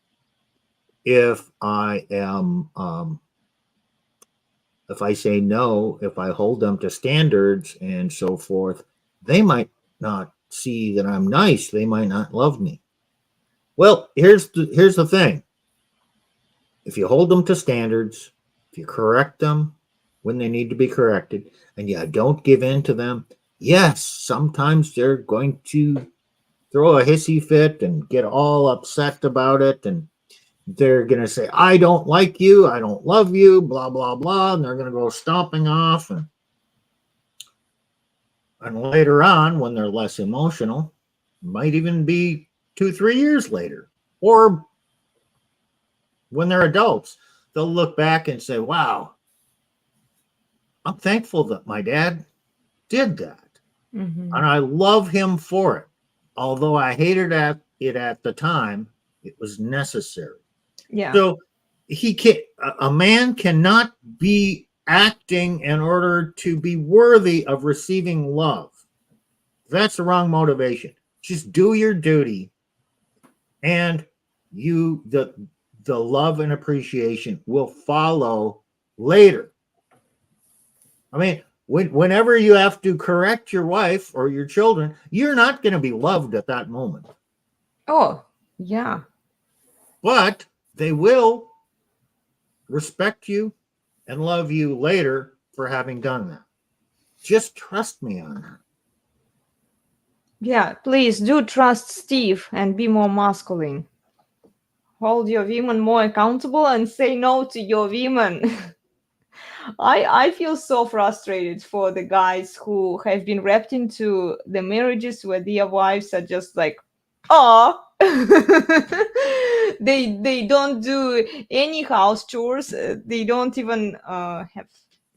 If I am, if I say no, if I hold them to standards and so forth, they might not see that I'm nice. They might not love me. Well, here's the thing. If you hold them to standards, if you correct them when they need to be corrected, and you don't give in to them, yes, sometimes they're going to throw a hissy fit and get all upset about it, and they're going to say, I don't like you, I don't love you, blah, blah, blah, and they're going to go stomping off. And later on, when they're less emotional, might even be 2-3 years later, or when they're adults, they'll look back and say, wow, I'm thankful that my dad did that. Mm-hmm. And I love him for it. Although I hated it at the time, it was necessary. Yeah. So a man cannot be acting in order to be worthy of receiving love. That's the wrong motivation. Just do your duty, and the love and appreciation will follow later. I mean, whenever you have to correct your wife or your children, you're not going to be loved at that moment. Oh, yeah. But they will respect you and love you later for having done that. Just trust me on that. Yeah, please do trust Steve and be more masculine. Hold your women more accountable and say no to your women. I feel so frustrated for the guys who have been wrapped into the marriages where their wives are just like, oh, they don't do any house chores. They don't even have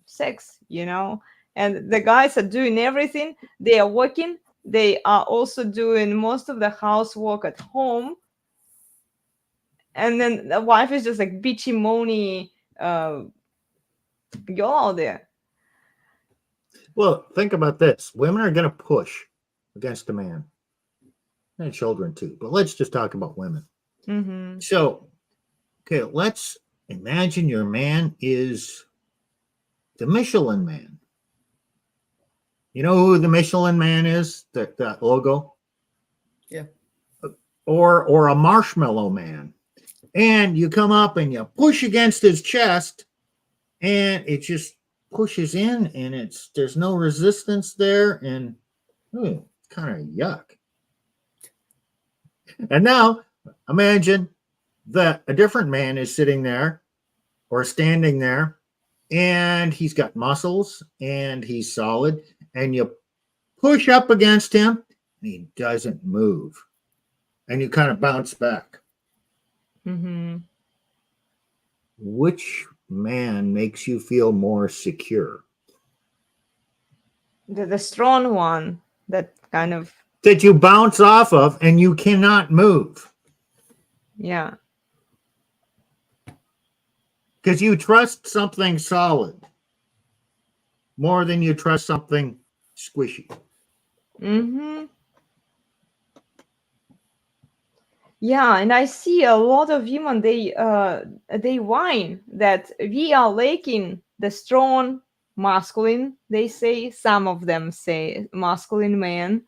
sex, you know. And the guys are doing everything. They are working. They are also doing most of the housework at home. And then the wife is just like bitchy, moany girl out there. Well, think about this. Women are going to push against a man. And children too. But let's just talk about women. Mm-hmm. So, okay, let's imagine your man is the Michelin Man. You know who the Michelin Man is? That logo? Yeah. Or a Marshmallow Man. And you come up and you push against his chest, and it just pushes in, and there's no resistance there, and kind of yuck. And now imagine that a different man is sitting there or standing there, and he's got muscles and he's solid, and you push up against him and he doesn't move, and you kind of bounce back. Mm-hmm. Which man makes you feel more secure? The strong one that kind of, that you bounce off of and you cannot move. Yeah. Because you trust something solid more than you trust something squishy. Mm-hmm. Yeah, and I see a lot of women, they whine that we are lacking the strong masculine, they say, some of them say masculine man.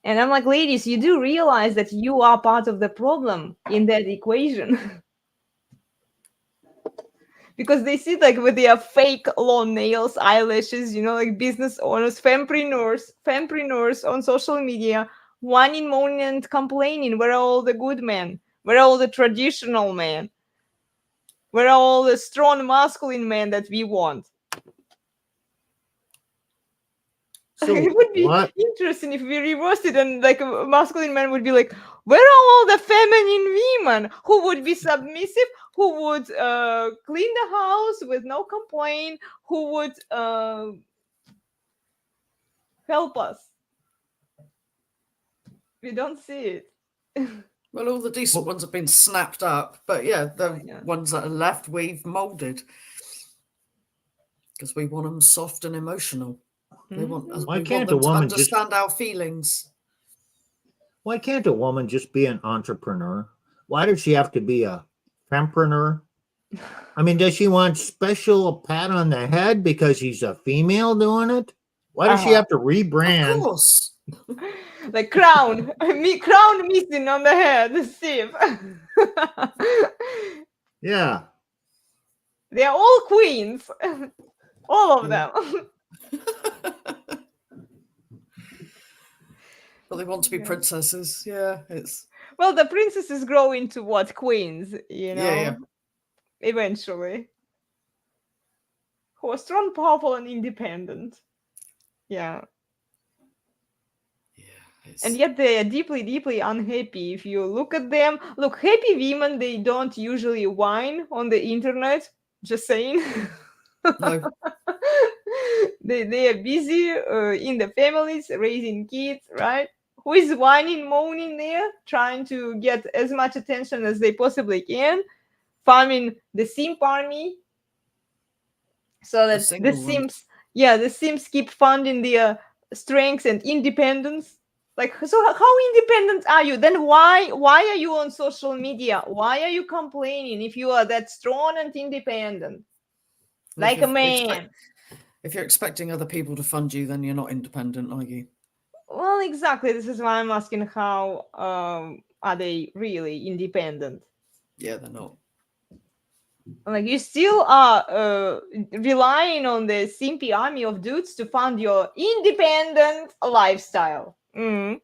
And I'm like, ladies, you do realize that you are part of the problem in that equation. Because they sit like with their fake long nails, eyelashes, you know, like business owners, fempreneurs on social media, whining, moaning, and complaining. Where are all the good men? Where are all the traditional men? Where are all the strong masculine men that we want? So it would be what? interesting if we reversed it and like a masculine man would be like, where are all the feminine women who would be submissive, who would clean the house with no complaint, who would help us? We don't see it. Well, all the decent ones have been snapped up, but yeah, the ones that are left, we've molded because we want them soft and emotional. We want them to understand our feelings. Why can't a woman just be an entrepreneur? Why does she have to be a fempreneur? I mean, does she want special pat on the head because she's a female doing it? Why does she have to rebrand? Of course. Like crown missing on the head, Steve. Yeah. They're all queens. All of them. But they want to be princesses. Yeah, it's... Well, the princesses grow into what? Queens, you know? Yeah. Eventually. Who are strong, powerful, and independent. Yeah. And yet they are deeply, deeply unhappy. If you look at them, look, happy women, they don't usually whine on the internet. Just saying. No. They are busy in the families, raising kids, right? Who is whining, moaning there, trying to get as much attention as they possibly can, farming the simp army, so that the simps keep funding their strengths and independence. Like, so how independent are you? Then why are you on social media? Why are you complaining if you are that strong and independent? Like a man. If you're expecting other people to fund you, then you're not independent, are you? Well, exactly. This is why I'm asking, how are they really independent? Yeah, they're not. Like, you still are relying on the simpy army of dudes to fund your independent lifestyle. Maybe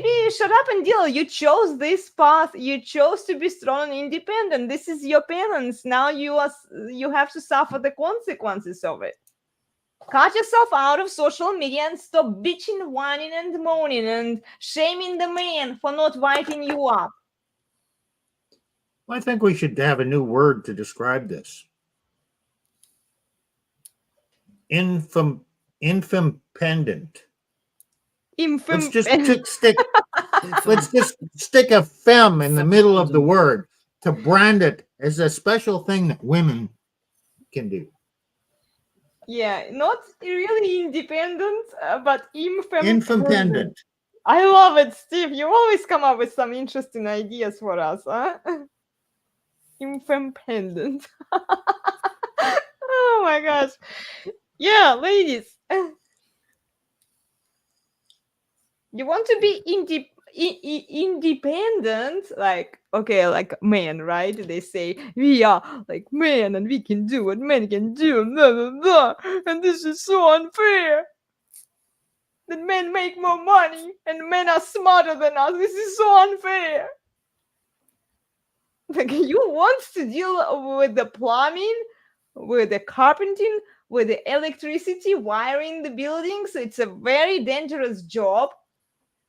you shut up and deal. You chose this path. You chose to be strong and independent. This is your parents. Now you have to suffer the consequences of it. Cut yourself out of social media and stop bitching, whining, and moaning and shaming the man for not writing you up. I think we should have a new word to describe this. Infampendent. Let's just stick a fem in the middle of the word to brand it as a special thing that women can do. Yeah, not really independent, but infampendent. I love it, Steve. You always come up with some interesting ideas for us, huh? Infampendent. Oh my gosh. Yeah, ladies. You want to be independent, like, okay, like men, right? They say we are like men and we can do what men can do, blah, blah, blah. And this is so unfair that men make more money and men are smarter than us. This is so unfair. Like, you want to deal with the plumbing, with the carpentering, with the electricity, wiring the buildings. It's a very dangerous job.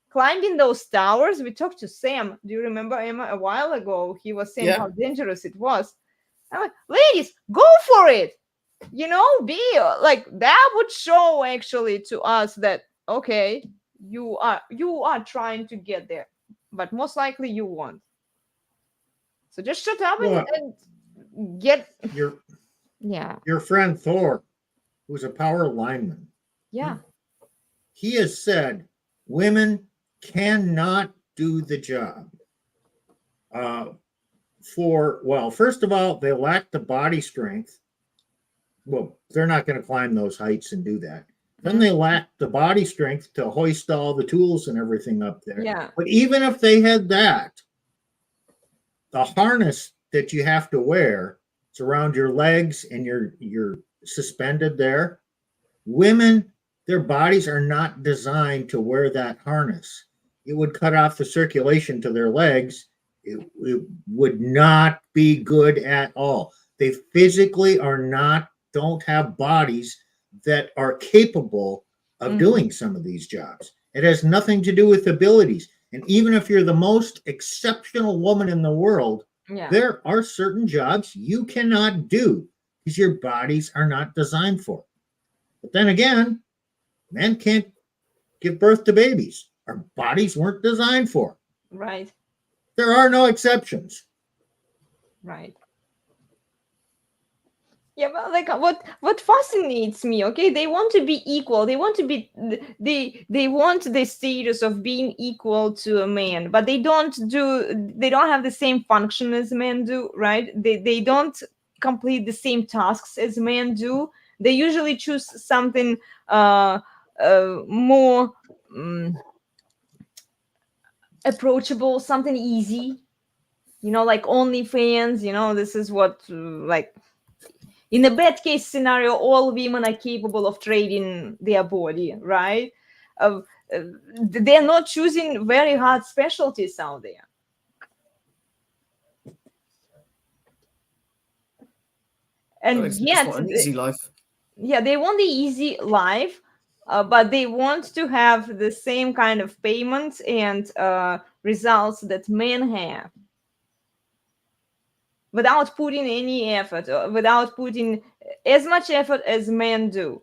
Climbing those towers, we talked to Sam. Do you remember, Eamma, a while ago? He was saying how dangerous it was. I'm like, ladies, go for it. You know, be like, that would show actually to us that, okay, you are trying to get there, but most likely you won't. So just shut up and get your friend Thor, who's a power lineman. Yeah. He has said women cannot do the job. First of all, they lack the body strength. Well, they're not going to climb those heights and do that. Then they lack the body strength to hoist all the tools and everything up there. Yeah. But even if they had that, the harness that you have to wear, it's around your legs and you're suspended there. Women, their bodies are not designed to wear that harness. It would cut off the circulation to their legs. It would not be good at all. They physically don't have bodies that are capable of doing some of these jobs. It has nothing to do with abilities. And even if you're the most exceptional woman in the world, there are certain jobs you cannot do because your bodies are not designed for it. But then again, men can't give birth to babies. Our bodies weren't designed for it. Right. There are no exceptions. Right. Yeah, but like what fascinates me, okay, they want to be equal. They want to be they want the status of being equal to a man, but they don't have the same function as men do, right? They don't complete the same tasks as men do. They usually choose something more approachable, something easy, like OnlyFans. This is what, like, in a bad case scenario, all women are capable of trading their body, right? They're not choosing very hard specialties out there. And yet, it's not an easy life. Yeah, they want the easy life, but they want to have the same kind of payments and results that men have, without putting any effort, without putting as much effort as men do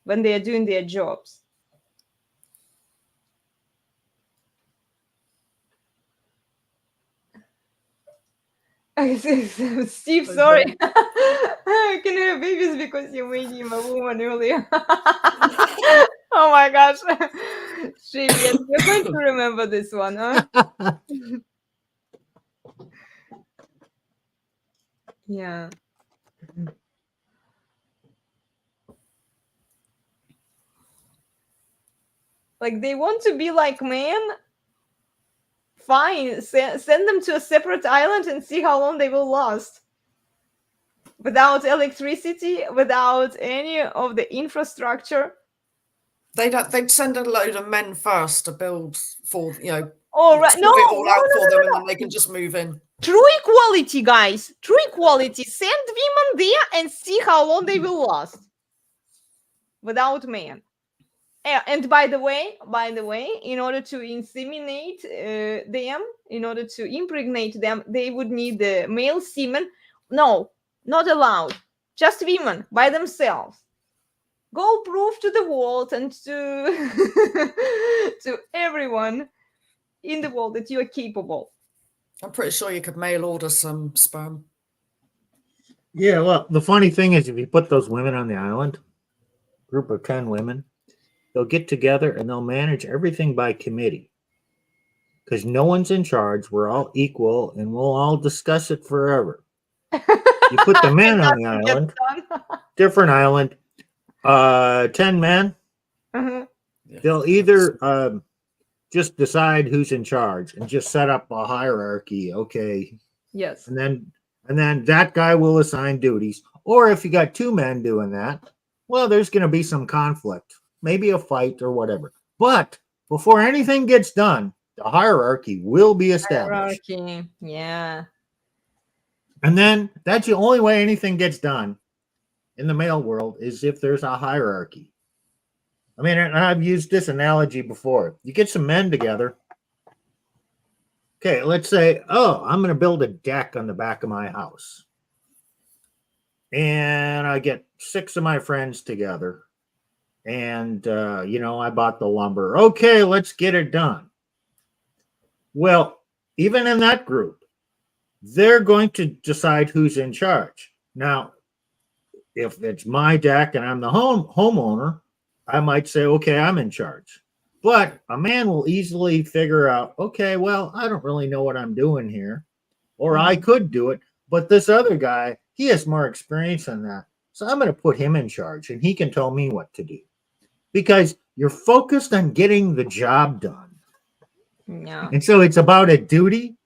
when they are doing their jobs. Steve, sorry. I can have babies because you made him a woman earlier. Oh my gosh. Shame, yes, you're going to remember this one, huh? Yeah. Like, they want to be like men. Fine, send them to a separate island and see how long they will last. Without electricity, without any of the infrastructure. They'd send a load of men first to build for, all right. it all out for them, and then they can just move in. True equality, guys. True equality. Send women there and see how long they will last. Without men. And by the way, in order to inseminate them, in order to impregnate them, they would need the male semen. No, not allowed. Just women by themselves. Go prove to the world and to to everyone in the world that you are capable. I'm pretty sure you could mail order some sperm. Yeah, well, the funny thing is, if you put those women on the island, group of 10 women, they'll get together and they'll manage everything by committee. Because no one's in charge. We're all equal and we'll all discuss it forever. You put the men on the island, different island, 10 men, they'll either just decide who's in charge and just set up a hierarchy. Okay. Yes. And then that guy will assign duties. Or if you got 2 men doing that, well, there's going to be some conflict, maybe a fight or whatever. But before anything gets done, the hierarchy will be established. Hierarchy, yeah. And then that's the only way anything gets done in the male world is if there's a hierarchy. I mean, and I've used this analogy before. You get some men together. Okay, let's say, I'm going to build a deck on the back of my house. And I get 6 of my friends together. And, I bought the lumber. Okay, let's get it done. Well, even in that group, they're going to decide who's in charge. Now, if it's my deck and I'm the homeowner, I might say, okay, I'm in charge. But a man will easily figure out, okay, well, I don't really know what I'm doing here. Or I could do it. But this other guy, he has more experience than that. So I'm going to put him in charge and he can tell me what to do. Because you're focused on getting the job done. Yeah. And so it's about a duty.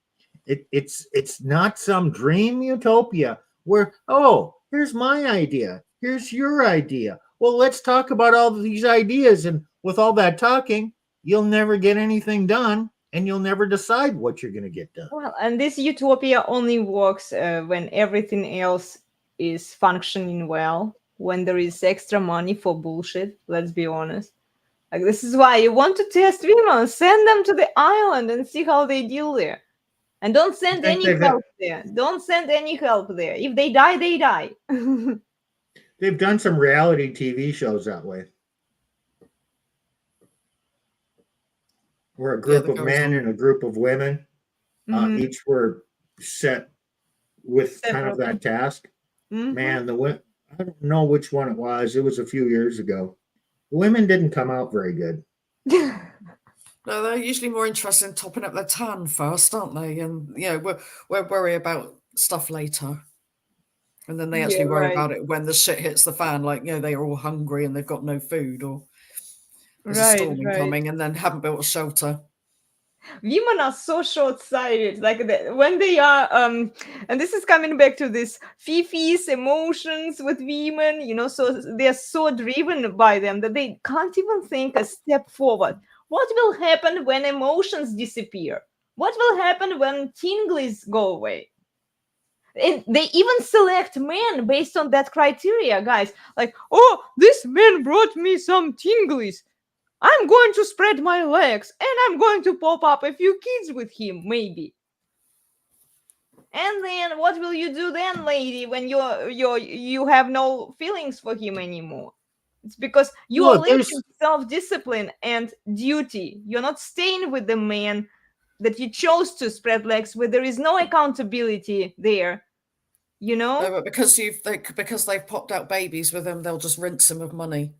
It's not some dream utopia where, here's my idea. Here's your idea. Well, let's talk about all these ideas. And with all that talking, you'll never get anything done and you'll never decide what you're going to get done. Well, and this utopia only works when everything else is functioning well. when there is extra money for bullshit. Let's be honest. Like, this is why you want to test women. Send them to the island and see how they deal there. And don't send any help there. Don't send any help there. If they die, they die. They've done some reality TV shows that way, where a group of men and a group of women, each were set with kind of that task. Man, I don't know which one it was. It was a few years ago. The women didn't come out very good. No, they're usually more interested in topping up their tan first, aren't they? And we're worry about stuff later, and then they actually worry about it when the shit hits the fan. Like, they are all hungry and they've got no food, or there's a storm incoming, and then haven't built a shelter. Women are so short-sighted, like when they are and this is coming back to this fifis emotions with women, so they're so driven by them that they can't even think a step forward. What will happen when emotions disappear? What will happen when tinglies go away? And they even select men based on that criteria, guys. Like, oh, this man brought me some tinglies. I'm going to spread my legs and I'm going to pop up a few kids with him, maybe. And then what will you do then, lady, when you have no feelings for him anymore? It's because you are living self-discipline and duty. You're not staying with the man that you chose to spread legs with. There is no accountability there. No, but because they've popped out babies with him, they'll just rinse him of money.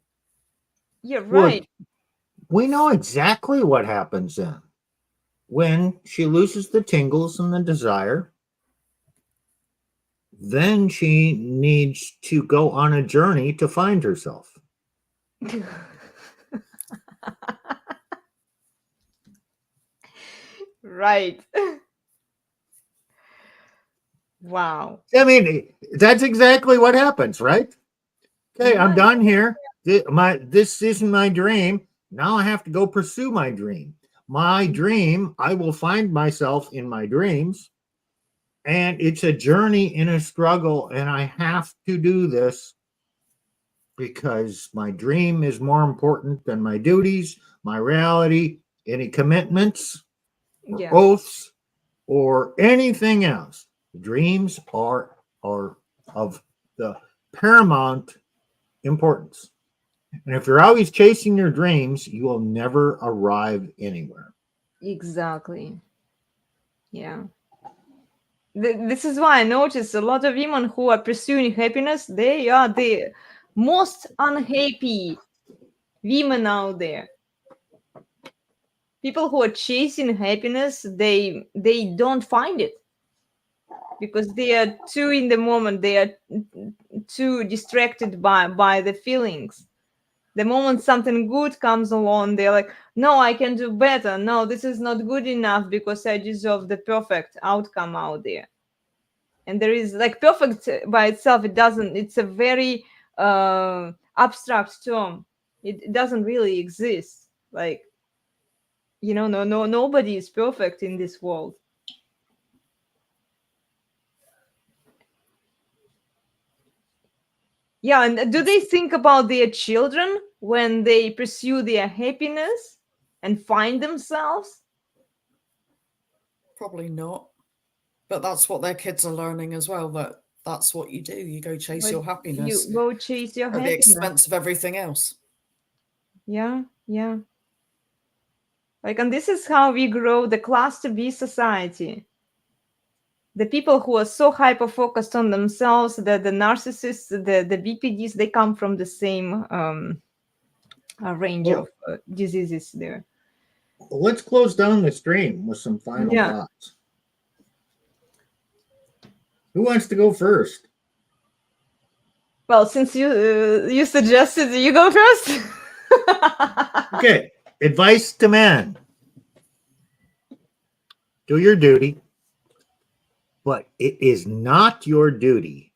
Yeah, right. We know exactly what happens then. When she loses the tingles and the desire, then she needs to go on a journey to find herself. Right. Wow. I mean, that's exactly what happens, right? Okay, I'm done here. This isn't my dream. Now I have to go pursue my dream. My dream, I will find myself in my dreams. And it's a journey in a struggle. And I have to do this because my dream is more important than my duties, my reality, any commitments, or oaths, or anything else. Dreams are of the paramount importance. And if you're always chasing your dreams, you will never arrive anywhere. Exactly. Yeah. This is why I notice a lot of women who are pursuing happiness, they are the most unhappy women out there. People who are chasing happiness, they don't find it because they are too in the moment. They are too distracted by the feelings. The moment something good comes along, they're like, no, I can do better. No, this is not good enough because I deserve the perfect outcome out there. And there is like perfect by itself. It's a very abstract term. It doesn't really exist. Like, nobody is perfect in this world. Yeah, and do they think about their children when they pursue their happiness and find themselves? Probably not. But that's what their kids are learning as well, that's what you do. You go chase your happiness. You go chase your happiness. At the expense of everything else. Yeah, yeah. Like, and this is how we grow the cluster B society. The people who are so hyper-focused on themselves, the narcissists, the BPDs, they come from the same range of diseases there. Well, let's close down the stream with some final thoughts. Who wants to go first? Well, since you suggested you go first. Okay, advice to men. Do your duty. But it is not your duty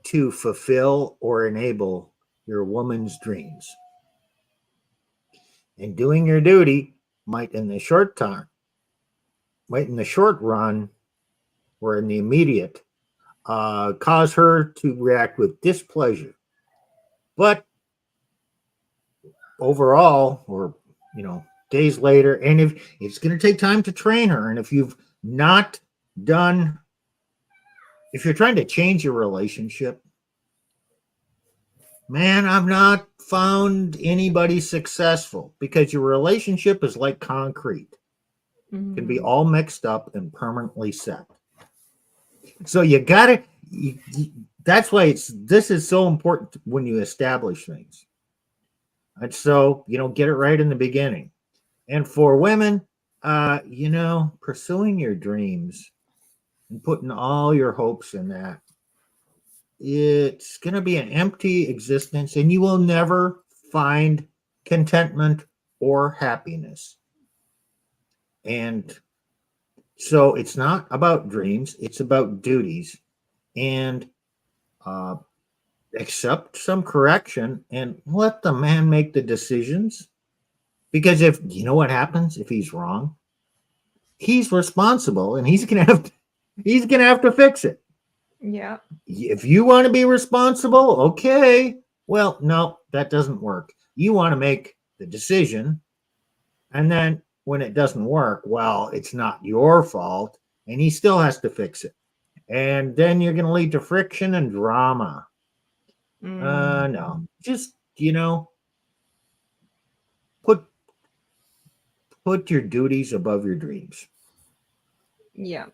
to fulfill or enable your woman's dreams. And doing your duty might in the short run, or in the immediate, cause her to react with displeasure But overall, or days later, and if it's going to take time to train her, and if you've not done, if you're trying to change your relationship, man, I've not found anybody successful, because your relationship is like concrete. It can be all mixed up and permanently set. So you gotta, that's why this is so important when you establish things. And so, get it right in the beginning. And for women, pursuing your dreams and putting all your hopes in that, it's going to be an empty existence, and you will never find contentment or happiness. And so it's not about dreams, it's about duties. And accept some correction and let the man make the decisions. Because if what happens if he's wrong, he's responsible, and he's gonna have to fix it. Yeah. If you want to be responsible, okay. Well, no, that doesn't work. You want to make the decision, and then when it doesn't work, well, it's not your fault, and he still has to fix it. And then you're going to lead to friction and drama. No, just put your duties above your dreams. Yeah,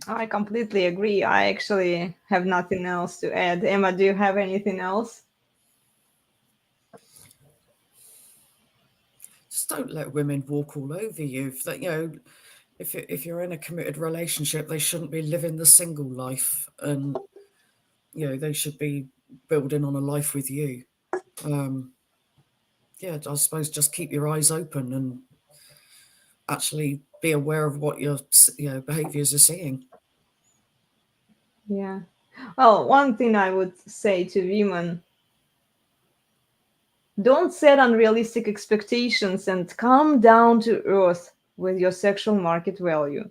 I completely agree. I actually have nothing else to add. Emma, do you have anything else? Just don't let women walk all over you. If you're in a committed relationship, they shouldn't be living the single life, and they should be building on a life with you. I suppose just keep your eyes open and actually be aware of what your behaviors are seeing. Yeah. Well, one thing I would say to women: don't set unrealistic expectations and come down to earth with your sexual market value.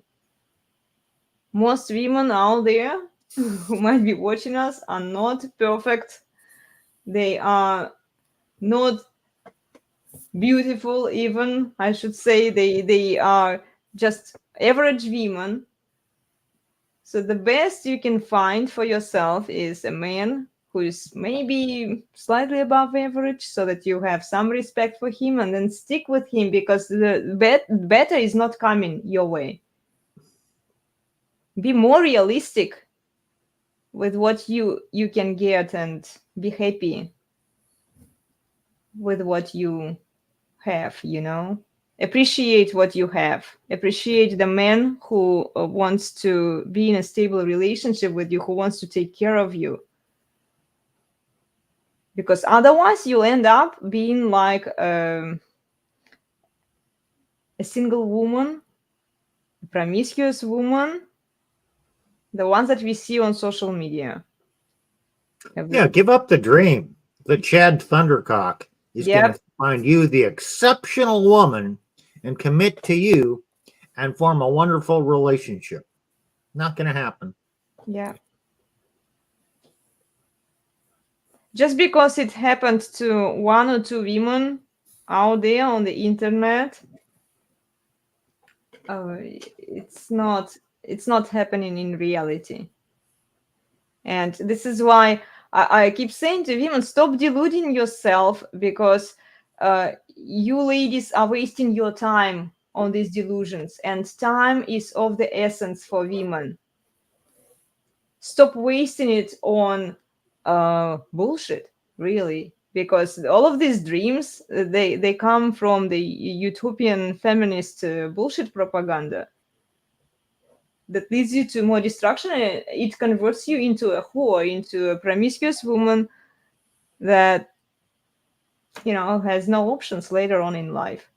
Most women out there who might be watching us are not perfect. They are not beautiful, even, I should say. They are just average women. So the best you can find for yourself is a man who is maybe slightly above average, so that you have some respect for him, and then stick with him, because the better is not coming your way. Be more realistic with what you can get, and be happy with what you have. Appreciate what you have. Appreciate the man who wants to be in a stable relationship with you, who wants to take care of you. Because otherwise you'll end up being like a single woman, a promiscuous woman, the ones that we see on social media. Yeah, give up the dream. The Chad Thundercock is going to find you the exceptional woman and commit to you and form a wonderful relationship. Not going to happen. Yeah. Just because it happened to one or two women out there on the internet, it's not happening in reality. And this is why I keep saying to women, stop deluding yourself, because you ladies are wasting your time on these delusions, and time is of the essence for women. Stop wasting it on bullshit, really, because all of these dreams, they come from the utopian feminist bullshit propaganda that leads you to more destruction. It converts you into a whore, into a promiscuous woman that has no options later on in life.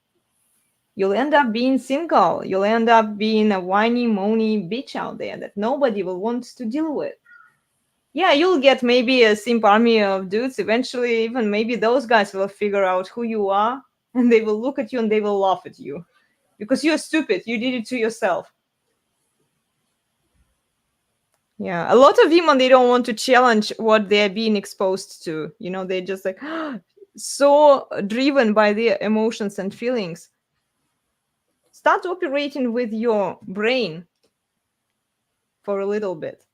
You'll end up being single. You'll end up being a whiny, moany bitch out there that nobody will want to deal with. Yeah, you'll get maybe a simp army of dudes eventually. Even maybe those guys will figure out who you are, and they will look at you and they will laugh at you because you're stupid. You did it to yourself. Yeah, a lot of women, they don't want to challenge what they're being exposed to. You know, they're just like so driven by their emotions and feelings. Start operating with your brain for a little bit.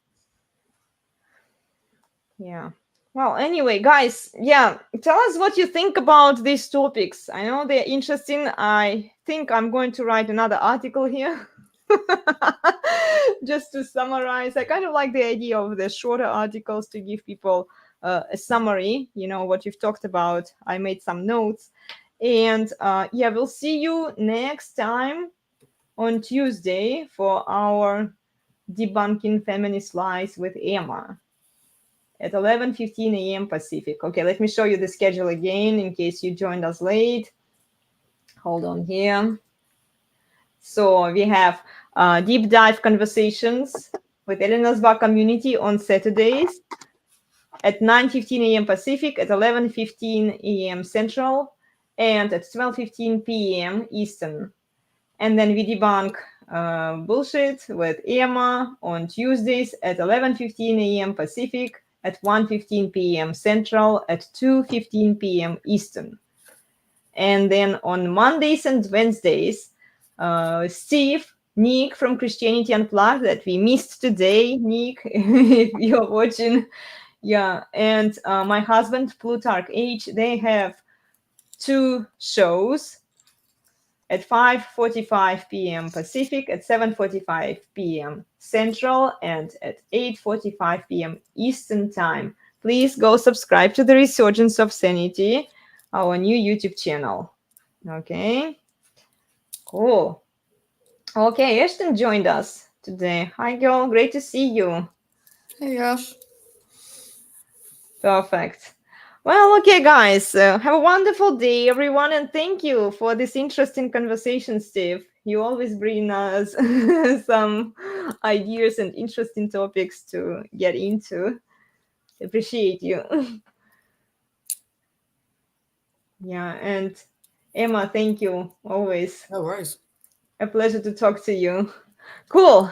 Yeah. Well, anyway, guys, yeah, tell us what you think about these topics. I know they're interesting. I think I'm going to write another article here. Just to summarize, I kind of like the idea of the shorter articles to give people a summary, you know, what you've talked about. I made some notes. And yeah, we'll see you next time on Tuesday for our Debunking Feminist Lies with Eamma at 11:15 a.m. Pacific. Okay, let me show you the schedule again in case you joined us late. Hold on here. So we have deep dive conversations with Elena's Bar community on Saturdays at 9:15 a.m. Pacific, at 11:15 a.m. Central, and at 12:15 p.m. Eastern. And then we debunk bullshit with Eamma on Tuesdays at 11:15 a.m. Pacific, at 1:15 p.m. Central, at 2:15 p.m. Eastern. And then on Mondays and Wednesdays, Steve, Nick from Christianity Unplugged, that we missed today, Nick, if you're watching. Yeah, and my husband, Plutarch H, they have 2 shows at 5:45 p.m. Pacific, at 7:45 p.m. Central, and at 8:45 p.m. Eastern Time. Please go subscribe to the Resurgence of Sanity, our new YouTube channel. Okay, cool. Okay, Ashton joined us today. Hi, girl. Great to see you. Hey, Ash. Perfect. Well, okay, guys. Have a wonderful day, everyone, and thank you for this interesting conversation, Steve. You always bring us some ideas and interesting topics to get into. Appreciate you. Yeah, and Eamma, thank you. Always No worries. a pleasure to talk to you. Cool.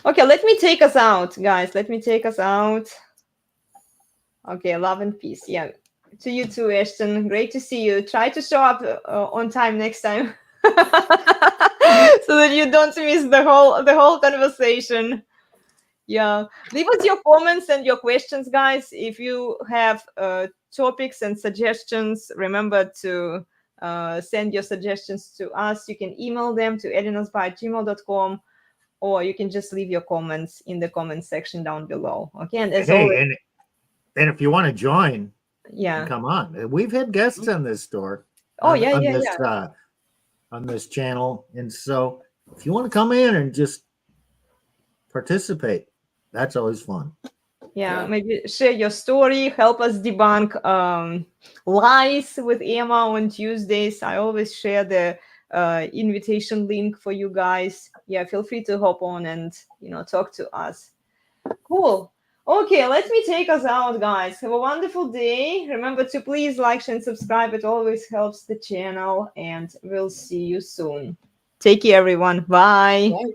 Okay, let me take us out, guys. Let me take us out. Okay, love and peace. Yeah. To you too, Ashton. Great to see you. Try to show up on time next time, so that you don't miss the whole conversation. Yeah, leave us your comments and your questions, guys. If you have topics and suggestions, remember to send your suggestions to us. You can email them to elenasbarre@gmail.com, or you can just leave your comments in the comment section down below. Okay, and as always, and if you want to join, yeah, come on. We've had guests on this store. Oh, on, yeah, on yeah, this yeah. On this channel, and so if you want to come in and just participate, that's always fun. Yeah, maybe share your story, help us debunk lies with Eamma on Tuesdays. I always share the invitation link for you guys. Yeah, feel free to hop on and talk to us. Cool. Okay, let me take us out, guys. Have a wonderful day. Remember to please like, share, and subscribe. It always helps the channel, and we'll see you soon. Take care, everyone. Bye. Bye.